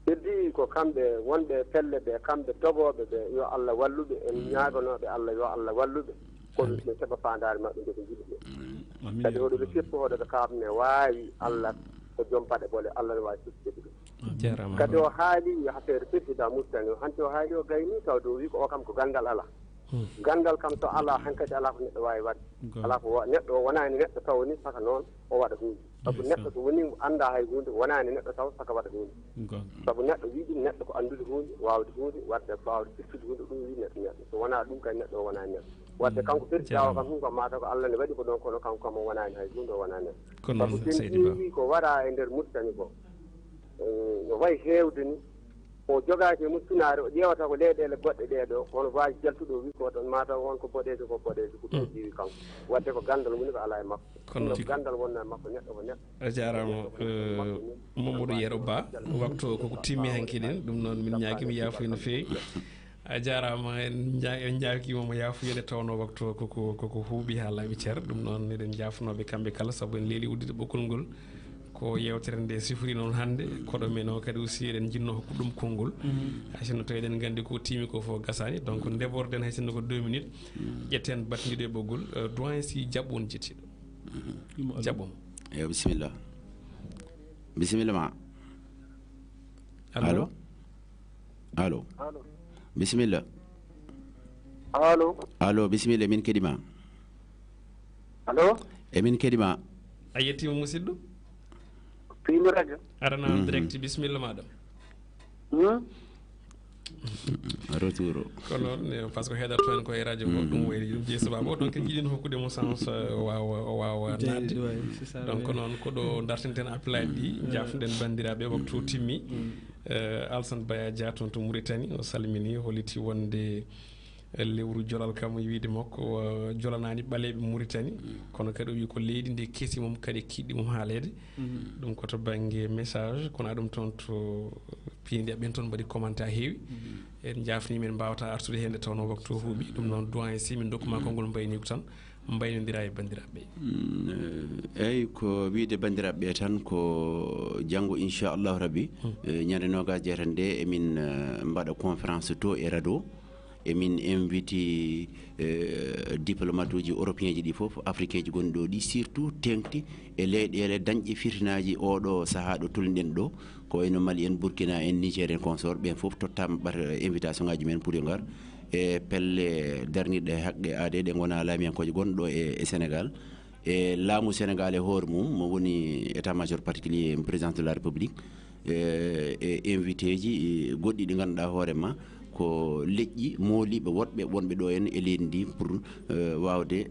heddi ko kamɓe wonɓe pelle ɓe kamɓe togoɓe ɓe yo Allah walluɓe en ñagonoɓe Allah yo Allah walluɓe kono ɓe keeɓa fandare mabɓe nde ko jiɗi ɓe kadi oɗo ɓe sippo oɗo ɓe kaɓne wawi Allah ko joom paɗe ɓole Allah ne wawi sippude ɗum kadi o haali affaire président Mauritanie hanti o haali o gayni tawde o wi ko o kam ko gandal ala gandal kam to ala hankadi ala ko neɗɗo wawi wadde ala ko neɗɗo wonani neɗɗo taw ni saka noon o waɗa hunde sabu neɗɗo so woni anda hay hunde wonani neɗɗo taw saka waɗa hunde sabu neɗɗo wiiɗi neɗɗo ko andude hunde wawde hunde wadde bawde firtude hunde ɗum wi neɗɗo so wona ɗum kay neɗɗo o wonani neɗɗo wadde kanko firtiɗawo kam ɗum kam mata ko Allah ne waɗi ko ɗon kono kanko kam o wonani hay hunde o wonani neɗɗo sabu sen ƴeewi ko waɗa e nder Mauritanie ko no wayi hewde ni o jogaaki mustinare o ƴeewata ko leyɗele goɗɗe ɗeɗo hono waaji jaltuɗo wi ko ɗon mataw wonko boɗeejo ko ɗum ƴiwi kanko wadde ko gandal woni ko ala e makko kono gandal wonno e makko neɗɗo ko neɗɗo a jarama Mamadou Yero Ba waktu koko timmi hanki ɗen ɗum noon min ñaguimi yaafuya no feewi a jarama en jaakimomo yaafuyede tawno waktu koko huuɓi ha laaɓi ceer ɗum noon eɗen jafnoɓe kamɓe kala saabu en leeli uddide ɓoggol ngol ko yewtere nde sifori noon hannde koɗo men o kadi aussi eɗen jinno hokku ɗum konngol hay sinno tawi eɗen nganndi ko tiimi ko fof gasani donc ndeborden hay sinno ko 2 minutes ƴetten battidiɗo e ɓoggol doyen si jaɓɓon jettiɗo jaɓɓon eyo bisimilla ma allo allo bisimilla allo bisimilla min keɗima allo emin keɗima a yettima musidɗo Piindi radio aranama direct bisimilla maɗam retour ko noon par ce que heɗato en koye radio ko ɗum wayri ɗum jeeyi sababu donc en jiiɗino hokkudemo sens o wawa nadde donc noon koɗo dartinten appel aji ɗi jafnoɗen bandiraɓe waktu timmi Alassane Baya Dia toon to Mauritanie o salmini holliti wonde lewru jolal kam wiide makko jolanani ɓaleɓe Mauritanie kono kadi o wi ko leydi ndi keesi mum kadi kiɗɗi mum haalede ɗum koto banggue message kono aɗum toon to Piindi aɓen toon mbaɗi commenté ha heewi en jafni men mbawata artude hen nde tawno waktu huuɓi ɗum noon doyen si min dokkuma konngol mbaynigo tan mbaynodira e bandiraɓe eyyi ko wiide bandiraɓe tan ko janggo inchallahu rabbi ñande nogas jeetati nde emin mbaɗa conférence to e radio emin invité diplomate uji européen ji ɗi fof africain ji gonɗi ɗo ɗi surtout tengti e leyɗele dañƴe firtinaji oɗo saaha ɗo tolniɗen ɗo ko wayno Mali en Burkina en Niger en consort ɓen fof tottama ɓata invitation ngaji men pour yo ngar e pelle darniɗe haqqe aade ɗe gona laamiyankoje gonɗo e Sénégal e laamu Sénégal e hoore mum mo woni état major particulier président de la république e invité ji goɗɗi ɗi ganduɗa hoorema ko leƴƴi mooliɓe woɗɓe wonɓe ɗo en e leydi ndi pour wawde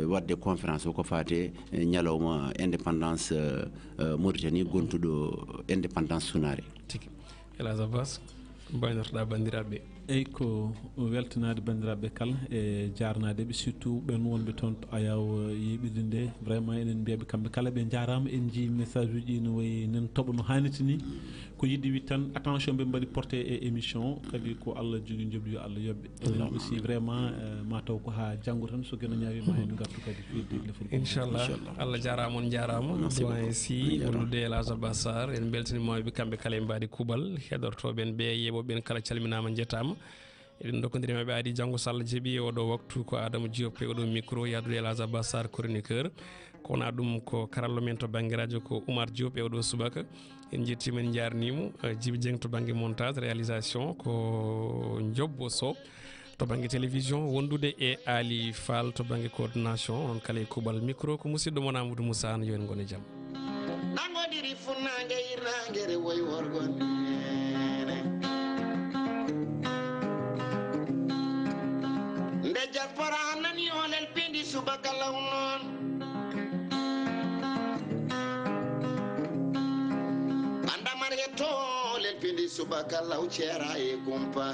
wadde conférence o ko fate ñalawma indépendance Mauritanie gontuɗo indépendance sunare tigi Elhadj Abbas mbaynortoɗa bandiraɓe eyyi ko weltanade bandiraɓe kala e jarnadeɓe surtout ɓen wonɓe toon to ayaw yiɓide nde vraiment enen mbiyaɓe kamɓe kala ɓe jarama en jii message uji no wayi nen tooɓa no hanniti ni ko yidde wi tan attention ɓe mbaɗi porté e émission kadi ko Allah jogui jobdi yo Allah yoɓɓe enen aussi vraiment mataw ko ha janggo tan so gueno ñawima hen gartu kadi firde lefol inchallah Allah jarama on jarama doyen si wondude Elhadj Abbas Sarr en beltanimoɓe kamɓe kala e mbaɗi kuuɓal heɗortoɓen ɓe yeɓoɓen kala calminama jettama eɗen dokkodirimaɓe adi janggo so Allah jaaɓi oɗo waktu ko Adama Diop e oɗo micro yadude Elhadj Abbas Sarr chroniqueur kowona ɗum ko karallo men to banggue radio ko Oumar Diop e oɗo subaka en jettima en jarnimo Djiby Dieng to banggue montage réalisation ko Diobbo Sow to banggue télévision wondude e Ali Fall to banggue coordination on kala e kuuɓal micro ko musidɗo mon Amadou Moussa no yo en gone jaam nangodiri funnangue irnanguere woy worgon nde jaspora nani olel Piindi subaka law noon bandamar yetto olel Piindi subaka law ceera e kumpa